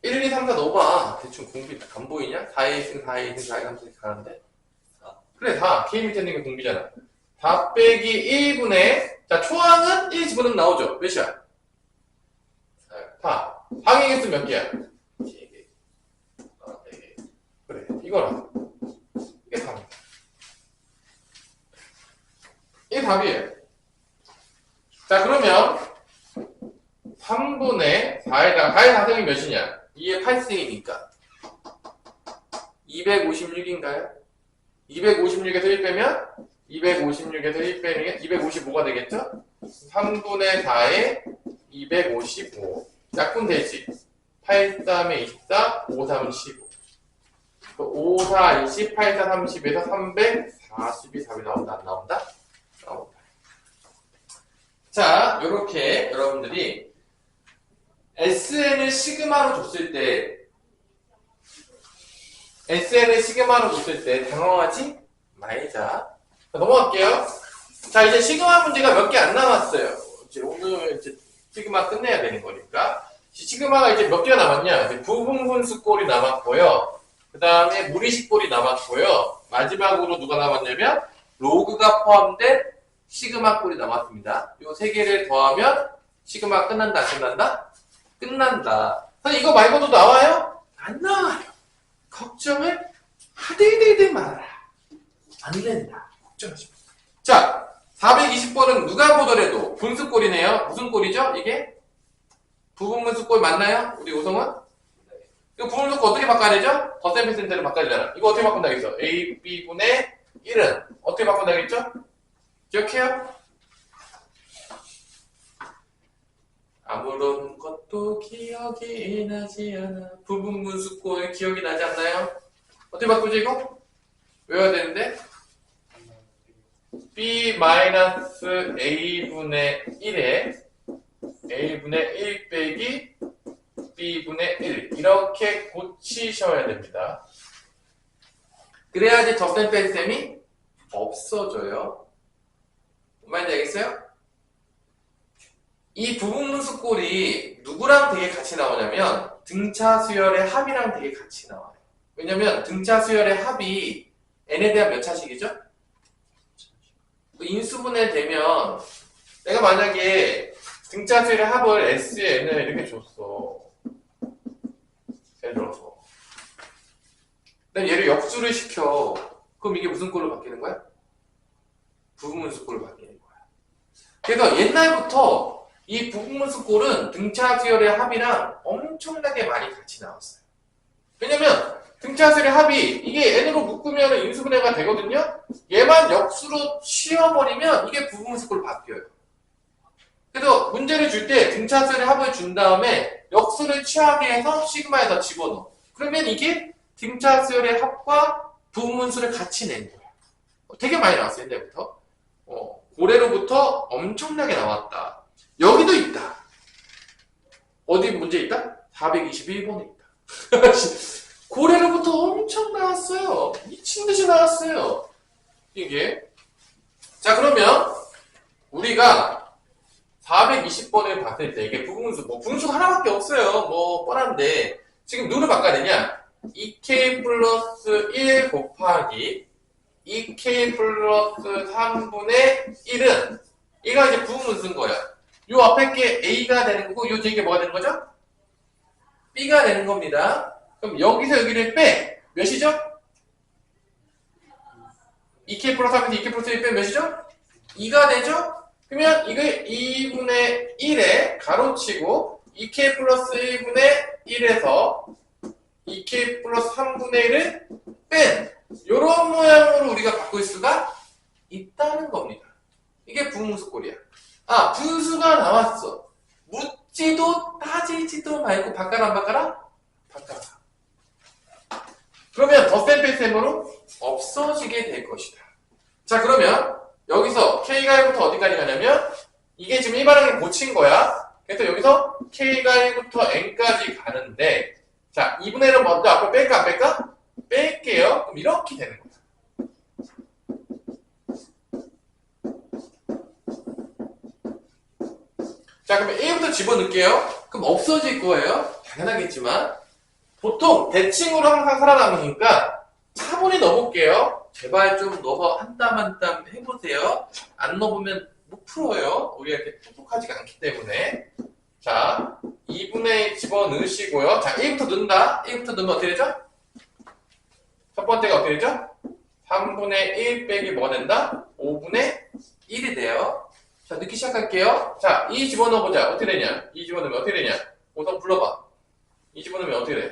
1, 2, 3, 4 넣어봐. 대충 공비 안 보이냐? 4의 1승, 4의 2승, 4의 3승 가는데? 4. 그래, 4. K 밑에 있는 게 공비잖아. 4 빼기 1분의, 자, 초항은 1 집어넣으면 나오죠? 몇이야? 4. 항의 개수 몇 개야? 3개. 4개. 그래, 이거라. 이게 답이야. 이게 답이에요. 자, 그러면 3분의 4에다가 4의 4승이 몇이냐? 2의 8승이니까 256인가요? 256에서 1 빼면 256에서 1 빼면 255가 되겠죠? 3분의 4에 255. 약분 되지? 8, 3에 24, 5, 3은 15. 5, 4, 20, 8, 4, 30에서 340이 답이 나온다, 안 나온다? 나온다. 자, 요렇게 여러분들이 SN을 시그마로 줬을 때 당황하지 말자. 자, 넘어갈게요. 자, 이제 시그마 문제가 몇 개 안 남았어요. 이제 오늘 이제 시그마 끝내야 되는 거니까. 시그마가 이제 몇 개가 남았냐? 이제 부분분수꼴이 남았고요. 그 다음에 무리식꼴이 남았고요. 마지막으로 누가 남았냐면 로그가 포함된 시그마 꼴이 남았습니다. 요 세 개를 더하면 시그마 끝난다, 안 끝난다? 끝난다. 선생님 이거 말고도 나와요? 안 나와요. 걱정을 하들들들 말아라. 안 된다. 걱정하지 마. 자, 420번은 누가 보더라도 분수꼴이네요. 무슨 꼴이죠? 이게? 부분분수꼴 맞나요? 우리 오성은? 이거 부분분수꼴 어떻게 바꿔야되죠? 덧셈 패센터를 바꿔야 되잖아. 이거 어떻게 바꾼다겠어? A, B분의 1은 어떻게 바꾼다겠죠? 기억해요? 아무런 것도 기억이 나지 않아. 부분분수꼴 기억이 나지 않나요? 어떻게 바꾸지 이거? 외워야 되는데 B-A분의 1에 A분의 1 빼기 B분의 1 이렇게 고치셔야 됩니다. 그래야지 덧셈 뺄셈이 없어져요. 무슨 말인지 알겠어요? 이 부분분수꼴이 누구랑 되게 같이 나오냐면 등차 수열의 합이랑 되게 같이 나와요. 왜냐면 등차 수열의 합이 n에 대한 몇 차식이죠? 인수분해 되면 내가 만약에 등차 수열의 합을 S에 n을 이렇게 줬어. 예를 들어서 그다음 얘를 역수를 시켜. 그럼 이게 무슨 꼴로 바뀌는 거야? 부분분수꼴로 바뀌는 거야. 그래서 옛날부터 이 부분분수꼴은 등차 수열의 합이랑 엄청나게 많이 같이 나왔어요. 왜냐면 등차 수열의 합이 이게 n으로 묶으면 인수분해가 되거든요. 얘만 역수로 씌워버리면 이게 부분분수꼴로 바뀌어요. 그래서 문제를 줄 때 등차 수열의 합을 준 다음에 역수를 취하게 해서 시그마에다 집어넣어. 그러면 이게 등차 수열의 합과 부분분수를 같이 낸 거야. 되게 많이 나왔어요. 옛날부터. 고래로부터 엄청나게 나왔다. 여기도 있다. 어디 문제 있다? 421번에 있다. 고래로부터 엄청 나왔어요. 미친듯이 나왔어요. 이게. 자, 그러면 우리가 420번을 봤을 때 이게 부분수, 분수가 하나밖에 없어요. 뻔한데 지금 누구를 바꿔야 되냐? 2k 플러스 1 곱하기 2k 플러스 3분의 1은 얘가 이제 부분수인 거야. 요 앞에 게 A가 되는 거고 요 뒤에 게 뭐가 되는 거죠? B가 되는 겁니다. 그럼 여기서 여기를 빼. 몇이죠? 2k 플러스 3에서 2k 플러스 1 빼면 몇이죠? 2가 되죠? 그러면 이걸 2분의 1에 가로치고 2k 플러스 1분의 1에서 2k 플러스 3분의 1을 뺀 요런 모양으로 우리가 바꿀 수가 있다는 겁니다. 이게 부분수꼴이야. 아, 분수가 나왔어. 묻지도 따지지도 말고 바꿔라 안 바꿔라? 바꿔라. 그러면 덧셈 뺄셈으로 없어지게 될 것이다. 자, 그러면 여기서 k가 1부터 어디까지 가냐면 이게 지금 일반하게 고친 거야. 그래서 여기서 k가 1부터 n까지 가는데 자, 2분의 1은 먼저 앞으로 뺄까 안 뺄까? 뺄게요. 그럼 이렇게 되는 거야. 자, 그러면 1부터 집어넣을게요. 그럼 없어질 거예요. 당연하겠지만 보통 대칭으로 항상 살아남으니까 차분히 넣어볼게요. 제발 좀 넣어서 한 땀 한 땀 해보세요. 안 넣어보면 못 풀어요. 우리가 이렇게 똑똑하지가 않기 때문에. 자, 2분의 1 집어넣으시고요. 자, 1부터 넣는다. 1부터 넣으면 어떻게 되죠? 첫 번째가 어떻게 되죠? 3분의 1 빼기 뭐가 된다? 5분의 1이 돼요. 자, 넣기 시작할게요. 자, 2 집어넣어보자. 어떻게 되냐? 2 집어넣으면 어떻게 되냐? 우선 불러봐. 2 집어넣으면 어떻게 돼?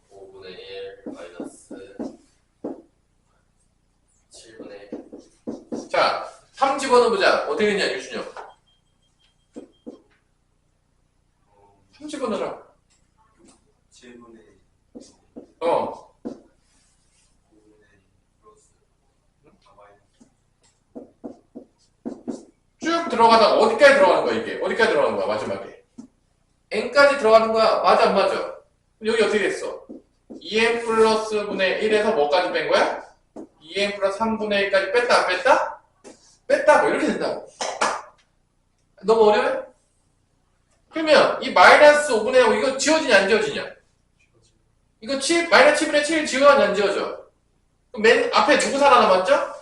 5분의 1 마이너스 7분의 1. 자, 3 집어넣어보자. 어떻게 되냐, 유준혁? 3 집어넣어라. 7분의 1. 5분의 1 플러스 마이너스 들어가다가 어디까지 들어가는 거야, 이게? 어디까지 들어가는 거야, 마지막에? n까지 들어가는 거야. 맞아, 안 맞아? 여기 어떻게 됐어? 2n 플러스 분의 1에서 뭐까지 뺀 거야? 2n 플러스 3분의 1까지 뺐다, 안 뺐다? 뺐다, 뭐 이렇게 된다고. 너무 어려워요? 그러면 이 마이너스 5분의 5 이거 지워지냐, 안 지워지냐? 이거 마이너스 7분의 7 지워지냐, 안 지워져? 그럼 맨 앞에 누구 살아남았죠?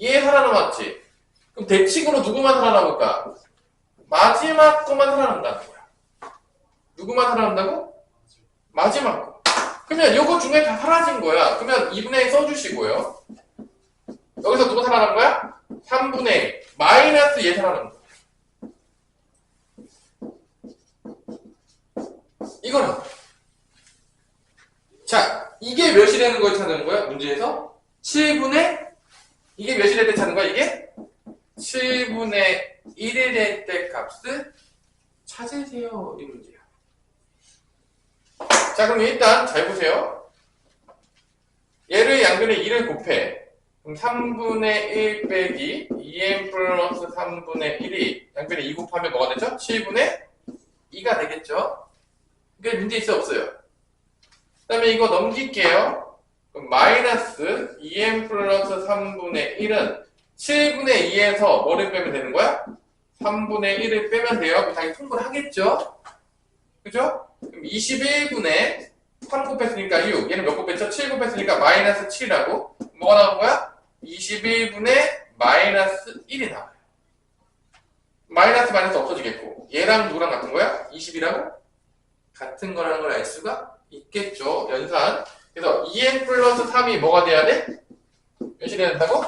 얘 살아남았지. 그럼 대칭으로 누구만 살아남을까? 마지막 거만 살아남는다는 거야. 누구만 살아남는다고? 마지막 거. 그러면 요거 중에 다 사라진 거야. 그러면 2분의 1 써주시고요. 여기서 누구 살아남은 거야? 3분의 1. 마이너스 얘 살아남는 거야. 이거는. 자, 이게 몇이 되는 걸 찾는 거야? 문제에서? 7분의 이게 몇이 될 때 찾는 거야? 이게? 7분의 1이 될 때 값을 찾으세요. 이 문제야. 자, 그럼 일단 잘 보세요. 얘를 양변에 2를 곱해. 그럼 3분의 1 빼기 2n 플러스 3분의 1이 양변에 2 곱하면 뭐가 되죠? 7분의 2가 되겠죠? 이게 문제 있어 없어요? 그 다음에 이거 넘길게요. 그럼 마이너스 2n 플러스 3분의 1은 7분의 2에서 뭐를 빼면 되는 거야? 3분의 1을 빼면 돼요. 그럼 당연히 통분을 하겠죠? 그죠? 그럼 21분의 3 곱했으니까 6. 얘는 몇 곱했죠? 7 곱했으니까 마이너스 7이라고. 뭐가 나온 거야? 21분의 마이너스 1이 나와요. 마이너스 마이너스 없어지겠고. 얘랑 누구랑 같은 거야? 20이라고? 같은 거라는 걸 알 수가 있겠죠. 연산. 그래서 2n 플러스 3이 뭐가 돼야 돼? 몇이 돼야 된다고?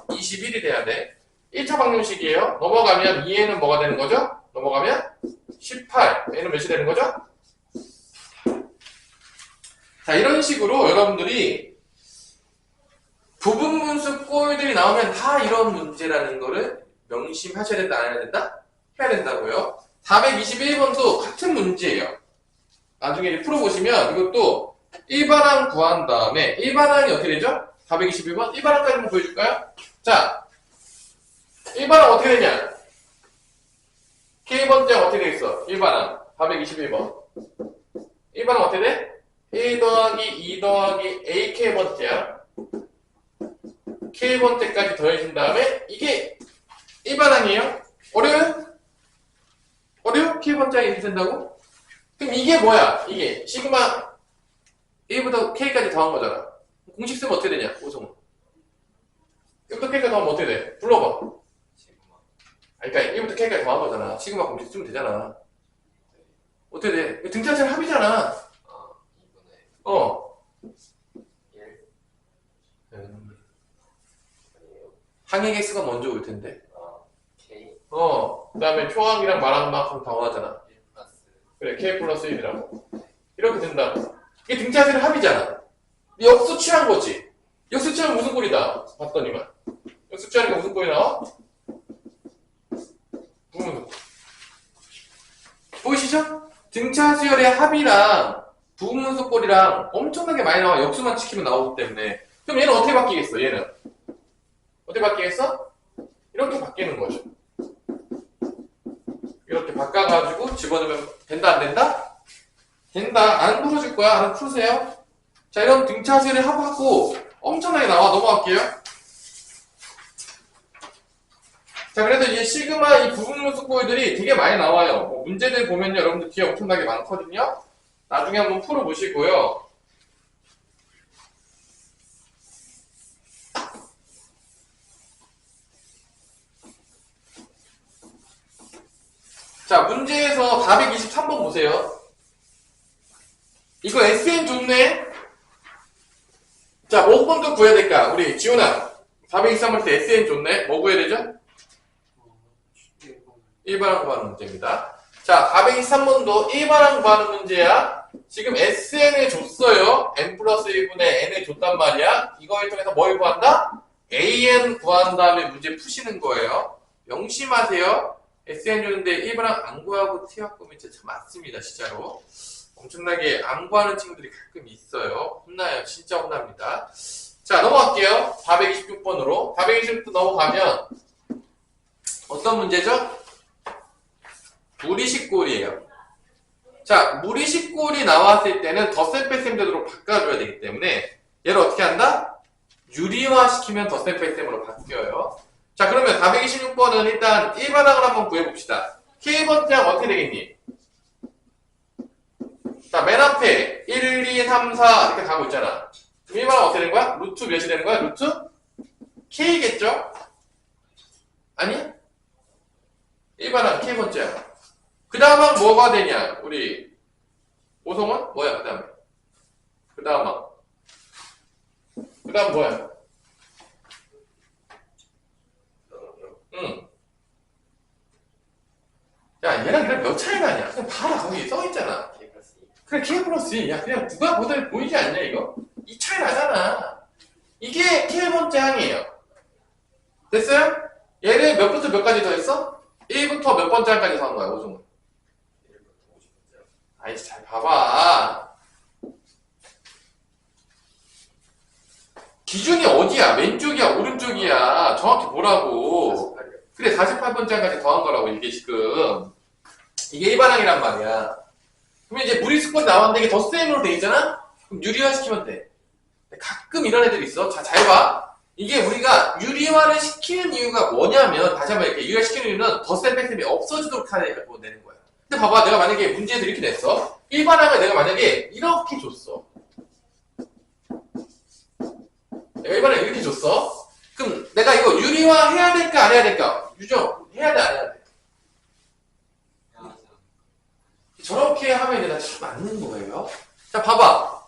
21이 돼야 돼. 1차 방정식이에요. 넘어가면 2n은 뭐가 되는 거죠? 넘어가면 18. 얘는 몇이 되는 거죠? 자, 이런 식으로 여러분들이 부분분수 꼴들이 나오면 다 이런 문제라는 거를 명심하셔야 된다, 안 해야 된다? 해야 된다고요. 421번도 같은 문제예요. 나중에 이제 풀어보시면 이것도 1반항 구한 다음에 1반항이 어떻게 되죠? 421번? 1반항까지 한번 보여줄까요? 자, 1반항 어떻게 되냐? K번째가 어떻게 되겠어? 1반항 421번 1반항 어떻게 돼? 1 더하기 2 더하기 AK번째야. K번째까지 더해진 다음에 이게 1반항이에요? 어려워요? 어려워? K번째가 이렇게 된다고? 그럼 이게 뭐야? 이게 시그마 1부터 K까지 더한 거잖아. 공식 쓰면 어떻게 되냐? 오성은 1부터 K까지 더하면 어떻게 돼? 불러봐. 그러니까 1부터 K까지 더한 거잖아. 시그마 공식 쓰면 되잖아. 어떻게 돼? 등차실 합이잖아. 2분의 어. 1 항의 개수가 먼저 올 텐데. K 그 다음에 표항이랑 말하는 만큼 당화하잖아. 1 플러스 그래, K 플러스 1이라고. 이렇게 된다. 이게 등차실 합이잖아. 역수 취한 거지. 역수 취하면 무슨 꼴이다? 봤더니만. 역수 취하니까 무슨 꼴이 나와? 부분수. 보이시죠? 등차수열의 합이랑 부분수 꼴이랑 엄청나게 많이 나와. 역수만 지키면 나오기 때문에. 그럼 얘는 어떻게 바뀌겠어? 얘는 어떻게 바뀌겠어? 이렇게 바뀌는 거죠. 이렇게 바꿔가지고 집어넣으면 된다 안 된다? 된다. 안 풀어줄 거야. 안 풀으세요. 자, 이런 등차수열의 합하고 엄청나게 나와. 넘어갈게요. 자, 그래서 이 시그마 이 부분분수 꼴들이 되게 많이 나와요. 문제들 보면 여러분들 뒤에 엄청나게 많거든요. 나중에 한번 풀어보시고요. 자, 문제에서 423번 보세요. 이거 SN 좋네? 자, 뭐 번도 구해야 될까? 우리 지훈아. 423번 때 SN 좋네? 뭐 구해야 되죠? 1반항 구하는 문제입니다. 자, 423번도 1반항 구하는 문제야. 지금 SN을 줬어요. n 플러스 1분의 n을 줬단 말이야. 이거를 통해서 뭘 구한다? AN 구한 다음에 문제 푸시는 거예요. 명심하세요. SN 줬는데 1반항 안 구하고 T학금이 진짜 참 많습니다. 진짜로. 엄청나게 안 구하는 친구들이 가끔 있어요. 혼나요. 진짜 혼납니다. 자, 넘어갈게요. 426번으로. 426번 넘어가면 어떤 문제죠? 무리식꼴이에요. 자, 무리식꼴이 나왔을 때는 덧셈 뺄셈 제도로 바꿔줘야 되기 때문에 얘를 어떻게 한다? 유리화시키면 덧셈 뺄셈으로 바뀌어요. 자, 그러면 426번은 일단 1반항을 한번 구해봅시다. K번째 항 어떻게 되겠니? 자, 맨 앞에 1, 2, 3, 4 이렇게 가고 있잖아. 그럼 1반항 어떻게 되는 거야? 루트 몇이 되는 거야? 루트 K겠죠? 아니? 1반항 K번째 항. 그 다음은 뭐가 되냐? 우리 오성원? 뭐야 그 다음에? 그 다음 뭐야? 응. 야, 얘랑 몇 차이 나냐? 그냥 봐라, 거기 써있잖아. K 플러스 2. 그래, K 플러스 2. 야, 그냥 누가 보더니 보이지 않냐, 이거? 이 차이 나잖아. 이게 K번째 항이에요. 됐어요? 얘를 몇부터 몇까지 더했어? 1부터 몇 번째 항까지 더한 거야, 오종은. 1부터 50번째. 아이씨, 잘 봐봐. 기준이 어디야? 왼쪽이야? 오른쪽이야? 정확히 보라고. 48이요. 그래, 48번째 항까지 더한 거라고, 이게 지금. 이게 일반항이란 말이야. 그러면 이제 무리수꼴이 나왔는데 이게 덧셈으로 돼 있잖아? 그럼 유리화시키면 돼. 가끔 이런 애들이 있어. 자, 잘 봐. 이게 우리가 유리화를 시키는 이유가 뭐냐면, 다시 한번 이렇게 유리화시키는 이유는 덧셈 뺄셈이 없어지도록 하려고 내는 거야. 근데 봐봐, 내가 만약에 문제를 이렇게 냈어. 일반항을 내가 만약에 이렇게 줬어. 내가 일반항을 이렇게 줬어. 그럼 내가 이거 유리화 해야 될까, 안 해야 될까? 유정, 해야 돼, 안 해야 돼? 저렇게 하면 이제 다 맞는 거예요. 자, 봐봐.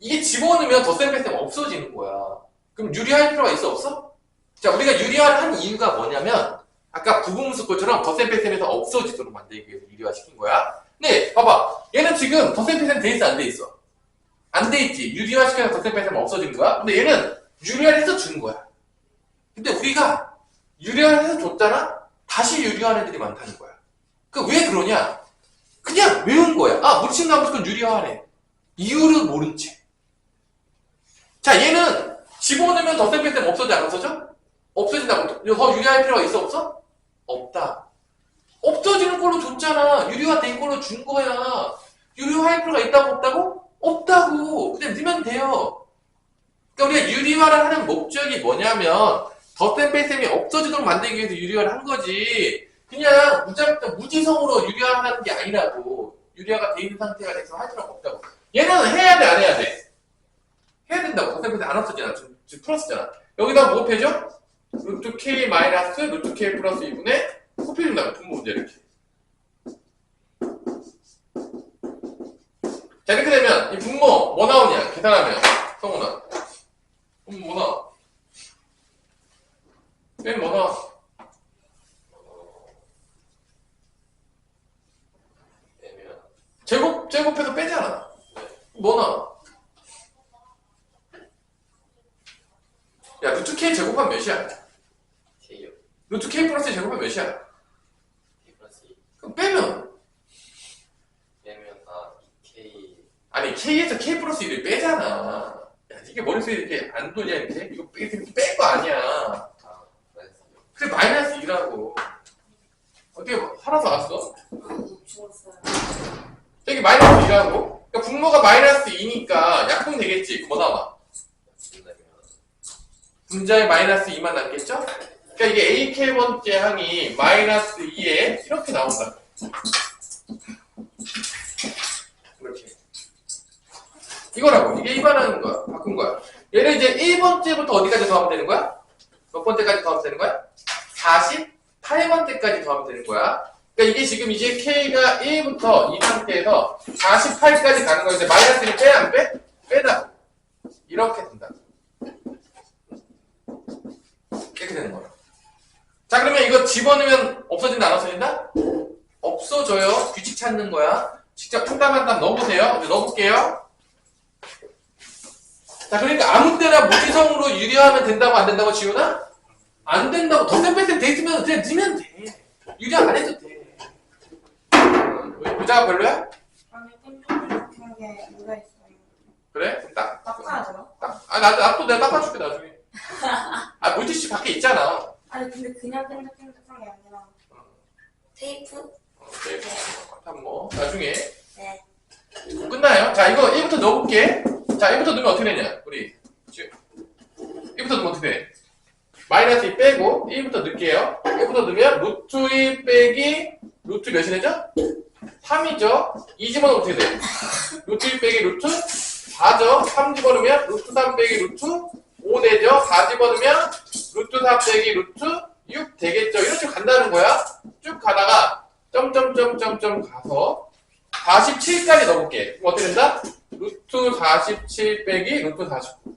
이게 집어넣으면 덧셈 뺄셈 없어지는 거야. 그럼 유리할 필요가 있어, 없어? 자, 우리가 유리화를 한 이유가 뭐냐면, 아까 부분수꼴처럼 덧셈 뺄셈에서 없어지도록 만들기 위해서 유리화 시킨 거야. 근데, 봐봐. 얘는 지금 덧셈 뺄셈 돼 있어, 안 돼 있어? 안 돼 있지. 유리화 시켜서 덧셈 뺄셈 없어지는 거야. 근데 얘는 유리화를 해서 준 거야. 근데 우리가 유리화를 해서 줬잖아? 다시 유리화하는 애들이 많다는 거야. 왜 그러냐? 그냥 외운 거야. 아, 무리식 나오면 무조건 유리화하래. 이유를 모른 채. 자, 얘는 집어넣으면 덧셈 뺄셈 없어지 안 없어져? 없어진다고. 더 유리화할 필요가 있어 없어? 없다. 없어지는 걸로 줬잖아. 유리화 된 걸로 준 거야. 유리화할 필요가 있다고 없다고? 없다고. 그냥 넣으면 돼요. 그러니까 우리가 유리화를 하는 목적이 뭐냐면 덧셈 뺄셈이 없어지도록 만들기 위해서 유리화를 한 거지. 그냥 무지성으로 유리화하는 게 아니라고. 유리화가 돼 있는 상태가 돼서 할 필요가 없다고. 얘는 해야 돼, 안 해야 돼? 해야 된다고. 덧셈 뺄셈 안 없어지잖아. 지금 플러스잖아. 여기다 뭐 곱해줘? 루트 K 마이너스 루트 K 플러스 2분의 곱해준다고. 분모 문제 이렇게. 자, 이렇게 되면 이 분모 뭐 나오냐? 계산하면 성훈아. 분모 뭐 나와? 맨 뭐 나와? 빼면 제곱해서 빼잖아. 뭐 나와? 야, 루트 K 제곱하면 몇이야? K요. 루트 K 플러스 제곱하면 몇이야? K 플러스 2. 그럼 빼면 빼면 K. 아니 K에서 K 플러스 1을 빼잖아. 야, 이게 머릿속에 이렇게 안 도냐 이렇게? 이거 뺀 거 아니야. 아, 마이너스 2요. 그래 마이너스 2라고. 어떻게 살아서 왔어? 죽었어요. 저기 마이너스 2라고? 그러니까 분모가 마이너스 2니까 약분 되겠지. 뭐 나와? 끝나면 분자에 마이너스 2만 남겠죠? 그러니까 이게 AK번째 항이 마이너스 2에 이렇게 나온다. 이렇게. 이거라고. 이게 일반하는 거야. 바꾼 거야. 얘를 이제 1번째부터 어디까지 더하면 되는 거야? 몇 번째까지 더하면 되는 거야? 48번째까지 더하면 되는 거야. 그러니까 이게 지금 이제 K가 1부터 이 상태에서 48까지 가는 거야. 이제 마이너스를 빼, 안 빼? 빼다. 이렇게 된다. 이렇게 되는 거야. 자, 그러면 이거 집어넣으면 없어진다, 안 없어진다? 없어져요. 규칙 찾는 거야. 직접 판단만 넣어보세요. 이제 넣어볼게요. 자, 그러니까 아무 때나 무지성으로 유리화하면 된다고 안 된다고 지우나? 안 된다고. 덧셈 뺄셈 돼 있으면 그냥 넣으면 돼. 유리화 안 해도 돼. 부자가 별로야? 아니, 땡땡땡 게 묻어있어요. 그래? 그럼 닦아야죠. 아, 나도 내가 닦아줄게, 나중에. 아, 물티슈 밖에 있잖아. 아니 근데 그냥 땡글땡글한 게 아니라 테이프? 네. 뭐 나중에 네. 끝나요. 자, 이거 1부터 넣어볼게. 자, 1부터 넣으면 어떻게 되냐? 우리 지금 1부터 넣으면 어떻게 돼? 마이너스 2 빼고 1부터 넣을게요. 1부터 넣으면 루트 1 빼기 루트 몇이 되죠? 3이죠? 2 집어넣으면 어떻게 돼? 루트 1 빼기 루트 4죠? 3 집어넣으면 루트 3 빼기 루트 5 되죠? 4 집어넣으면 루트 4 빼기 루트 6 되겠죠? 이런 식으로 간다는 거야. 쭉 가다가 점점점점점 가서 47까지 넣어볼게. 그럼 어떻게 된다? 루트 47 빼기 루트 49.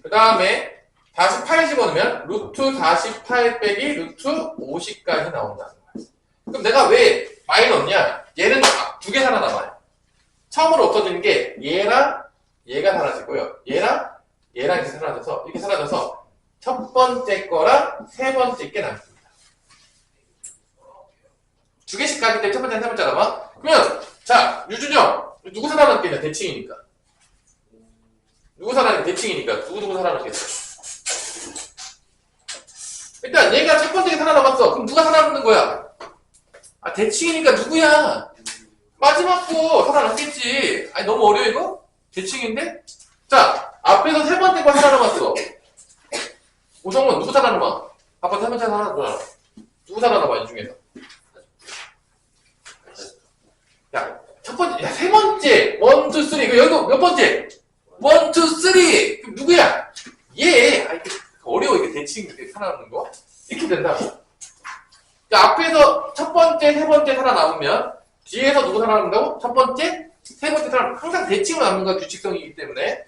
그 다음에 48 집어넣으면 루트 48 빼기 루트 50까지 나온다는 거야. 그럼 내가 왜 많이 넣냐? 얘는 두 개 살아남아요. 처음으로 없어지는 게 얘랑 얘가 사라지고요. 얘랑 이렇게 사라져서 첫 번째 거랑 세 번째 게 남습니다. 두 개씩 가기 때문에 첫 번째, 세 번째 남아. 그러면 자, 유준영 누구 살아남겠냐? 대칭이니까. 누구 살아남겠냐? 대칭이니까 누구 살아남겠어? 일단 얘가 첫 번째 게 살아남았어. 그럼 누가 살아남는 거야? 아, 대칭이니까 누구야? 마지막 거 살아남겠지. 아니 너무 어려워 이거? 대칭인데? 자, 앞에서 세 번째 거 살아남았어. 오성원 누구 살아남아? 아빠 세 번째 살아남아. 누구 살아남아 이 중에서? 야, 첫 번째, 야, 세 번째, 1, 2, 3. 여기 몇 번째? 1, 2, 3. 그럼 누구야? 얘. 아, 이게 어려워, 이게 대칭, 이렇게 살아남는 거. 이렇게 된다고. 자, 앞에서 첫 번째, 세 번째 살아남으면, 뒤에서 누구 살아남는다고? 첫 번째, 세 번째 항상 대칭으로 남는 거 규칙성이기 때문에.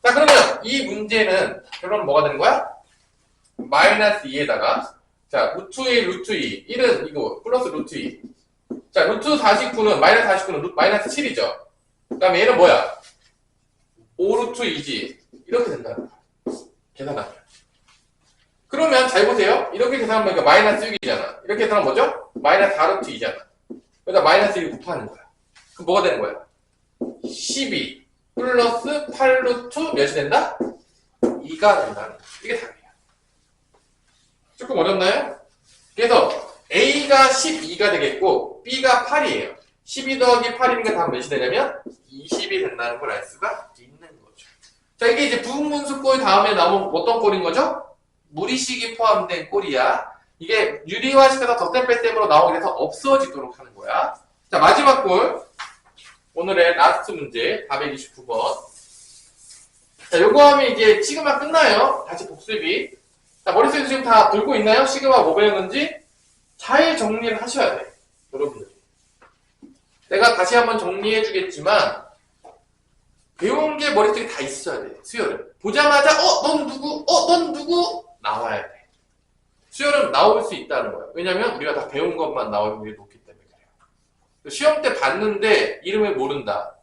자, 그러면 이 문제는 결론은 뭐가 되는 거야? 마이너스 2에다가, 자, 루트 1, 루트 2. 1은 이거, 플러스 루트 2. 자, 루트 49는, 마이너스 49는 마이너스 7이죠. 그 다음에 얘는 뭐야? 5루트 2지. 이렇게 된다는 거야. 계산하면. 그러면 잘 보세요. 이렇게 계산하면 이거 마이너스 6이잖아. 이렇게 계산하면 뭐죠? 마이너스 4루트 2잖아. 그러니까 마이너스 1 곱하는 거야. 그럼 뭐가 되는 거야? 12 플러스 8루트 몇이 된다? 2가 된다는 거야. 이게 답이야. 조금 어렵나요? 그래서 A가 12가 되겠고 B가 8이에요. 12 더하기 8이니까 답은 몇이 되냐면 20이 된다는 걸 알 수가 있는 거죠. 자, 이게 이제 부분분수꼴 다음에 나온 어떤 꼴인 거죠? 무리식이 포함된 꼴이야. 이게 유리화시켜서 덧셈 뺄셈으로 나오게 돼서 없어지도록 하는 거야. 자, 마지막 꼴. 오늘의 라스트 문제 429번. 자, 요거 하면 이제 시그마 끝나요. 다시 복습이. 자, 머릿속에 지금 다 돌고 있나요? 시그마 뭐 배웠는지? 잘 정리를 하셔야 돼. 여러분들. 내가 다시 한번 정리해 주겠지만 배운 게 머릿속에 다 있어야 돼. 수열은. 보자마자 넌 누구? 넌 누구? 나와야 돼. 수열은 나올 수 있다는 거야. 왜냐면 우리가 다 배운 것만 나올 확률이 높기 때문에 그래요. 시험 때 봤는데 이름을 모른다.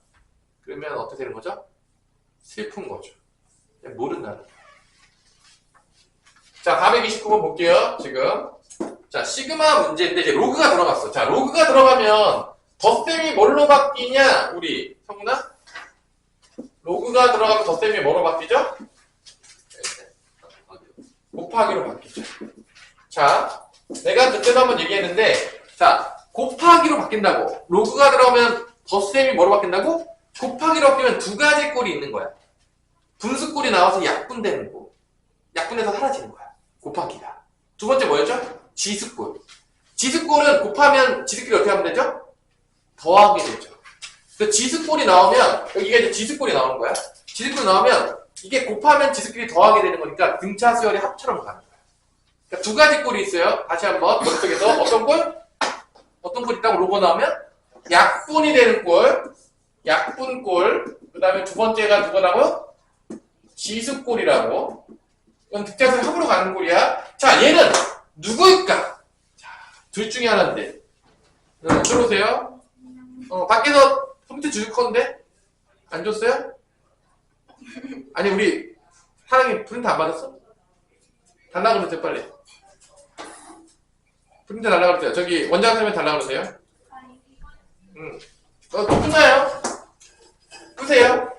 그러면 어떻게 되는 거죠? 슬픈 거죠. 모른다는 거야. 자, 429번 볼게요. 지금. 자, 시그마 문제인데 이제 로그가 들어갔어. 자, 로그가 들어가면 덧셈이 뭘로 바뀌냐? 우리 성훈아? 로그가 들어가면 덧셈이 뭐로 바뀌죠? 곱하기로 바뀌죠. 자, 내가 그때도 한번 얘기했는데, 자, 곱하기로 바뀐다고. 로그가 들어가면 덧셈이 뭐로 바뀐다고? 곱하기로 바뀌면 두 가지 꼴이 있는 거야. 분수꼴이 나와서 약분되는 거. 약분해서 사라지는 거야. 곱하기가. 두 번째 뭐였죠? 지수꼴. 지수꼴은 곱하면 지수끼리 어떻게 하면 되죠? 더하게 되죠. 그래서 지수꼴이 나오면, 여기가 이제 지수꼴이 나오는 거야. 지수꼴이 나오면, 이게 곱하면 지수끼리 더하게 되는 거니까 등차 수열이 합처럼 가는 거야. 그러니까 두 가지 꼴이 있어요. 다시 한번 머릿속에서 어떤 꼴? 어떤 꼴 있다고 로고 나오면? 약분이 되는 꼴, 약분꼴. 그 다음에 두 번째가 누구라고? 지수꼴이라고. 이건 등차 수열 합으로 가는 꼴이야. 자, 얘는 누구일까? 자, 둘 중에 하나인데. 들어오세요. 밖에서 컴퓨터 줄 건데? 안 줬어요? 아니, 우리 사랑이 프린트 안 받았어? 달라 그러세요, 빨리. 프린트 달라 그러세요. 저기 원장 선생님 달라 그러세요. 끝나요? 끄세요.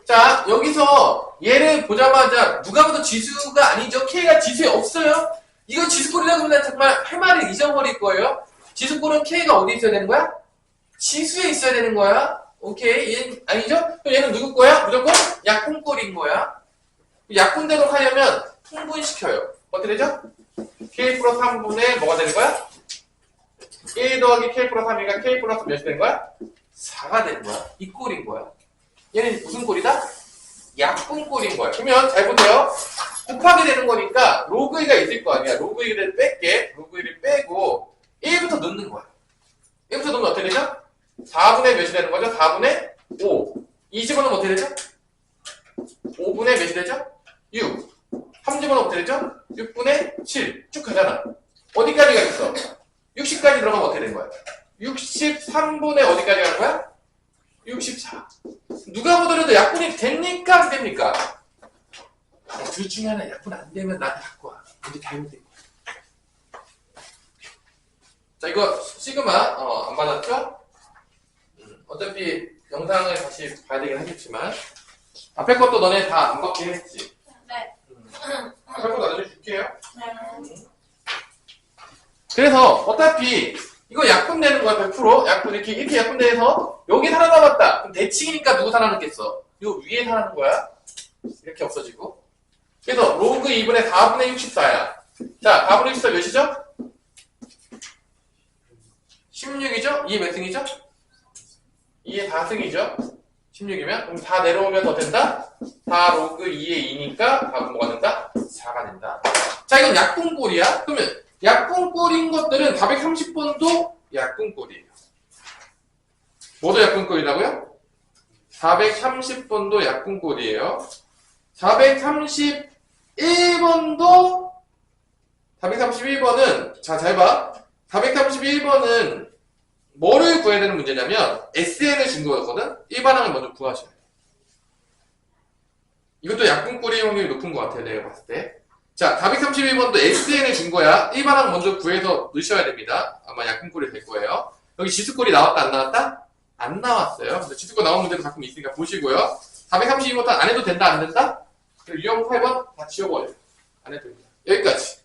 자, 여기서 얘를 보자마자 누가 봐도 지수가 아니죠. K가 지수에 없어요. 이거 지수꼴이라고 하면 정말 할 말을 잊어버릴 거예요. 지수꼴은 K가 어디 있어야 되는 거야? 지수에 있어야 되는 거야. 오케이. 얘는 아니죠? 그럼 얘는 누구 거야? 무조건 약분꼴인 거야. 약분대로 하려면 통분시켜요. 어떻게 되죠? K 플러스 3분의 뭐가 되는 거야? 1 더하기 K 플러스 3이니까 K 플러스 몇이 되는 거야? 4가 되는 거야. 이 꼴인 거야. 얘는 무슨 꼴이다? 약분꼴인 거야. 그러면 잘 보세요. 곱하게 되는 거니까 로그 2가 있을 거 아니야. 로그 2를 뺄게. 로그 2를 빼고 1부터 넣는 거야. 1부터 넣으면 어떻게 되죠? 4분의 몇이 되는 거죠? 4분의 5. 20은 어떻게 되죠? 5분의 몇이 되죠? 6. 30은 어떻게 되죠? 6분의 7. 쭉 가잖아. 어디까지 가겠어? 60까지 들어가면 어떻게 되는 거야? 63분의 어디까지 가는 거야? 64. 누가 보더라도 약분이 됩니까? 안 됩니까? 둘 중에 하나 약분 안 되면 나한테 갖고 와. 이제 잘못된 거야. 자, 이거 시그마 안 받았죠? 어차피 영상을 다시 봐야 되긴 하겠지만 앞에 것도 너네 다 안 받긴 했지? 네. 앞에 것도 나중에 줄게요. 네. 그래서 어차피 이거 약분되는 거야 100%. 약분 이렇게 약분돼서 여기 살아남았다. 그럼 대칭이니까 누구 살아남겠어? 요 위에 살아남는 거야. 이렇게 없어지고. 그래서 로그 2분의 4분의 64야. 자, 4분의 64 몇이죠? 16이죠? 2의 몇 승이죠? 2의 4승이죠? 16이면 그럼 4 내려오면 더 된다? 4 로그 2의 2니까 답은 뭐가 된다? 4가 된다. 자, 이건 약분꼴이야. 그러면 약분꼴인 것들은 430번도 약분꼴이에요. 뭐도 약분꼴이라고요? 430번도 약분꼴이에요. 431번은 자, 잘 봐. 431번은 뭐를 구해야 되는 문제냐면 SN을 준 거거든. 일반항을 먼저 구하셔야 돼요. 이것도 약분꼴의 확률이 높은 것 같아요. 내가 봤을 때. 자, 431번도 SN을 준 거야. 일반항 먼저 구해서 넣으셔야 됩니다. 아마 약분꼴이 될 거예요. 여기 지수꼴이 나왔다 안 나왔다? 안 나왔어요. 근데 지수꼴 나온 문제도 가끔 있으니까 보시고요. 432번도 안 해도 된다 안 된다? 유형 8번 다 지워버려요. 안 해도 됩니다. 여기까지.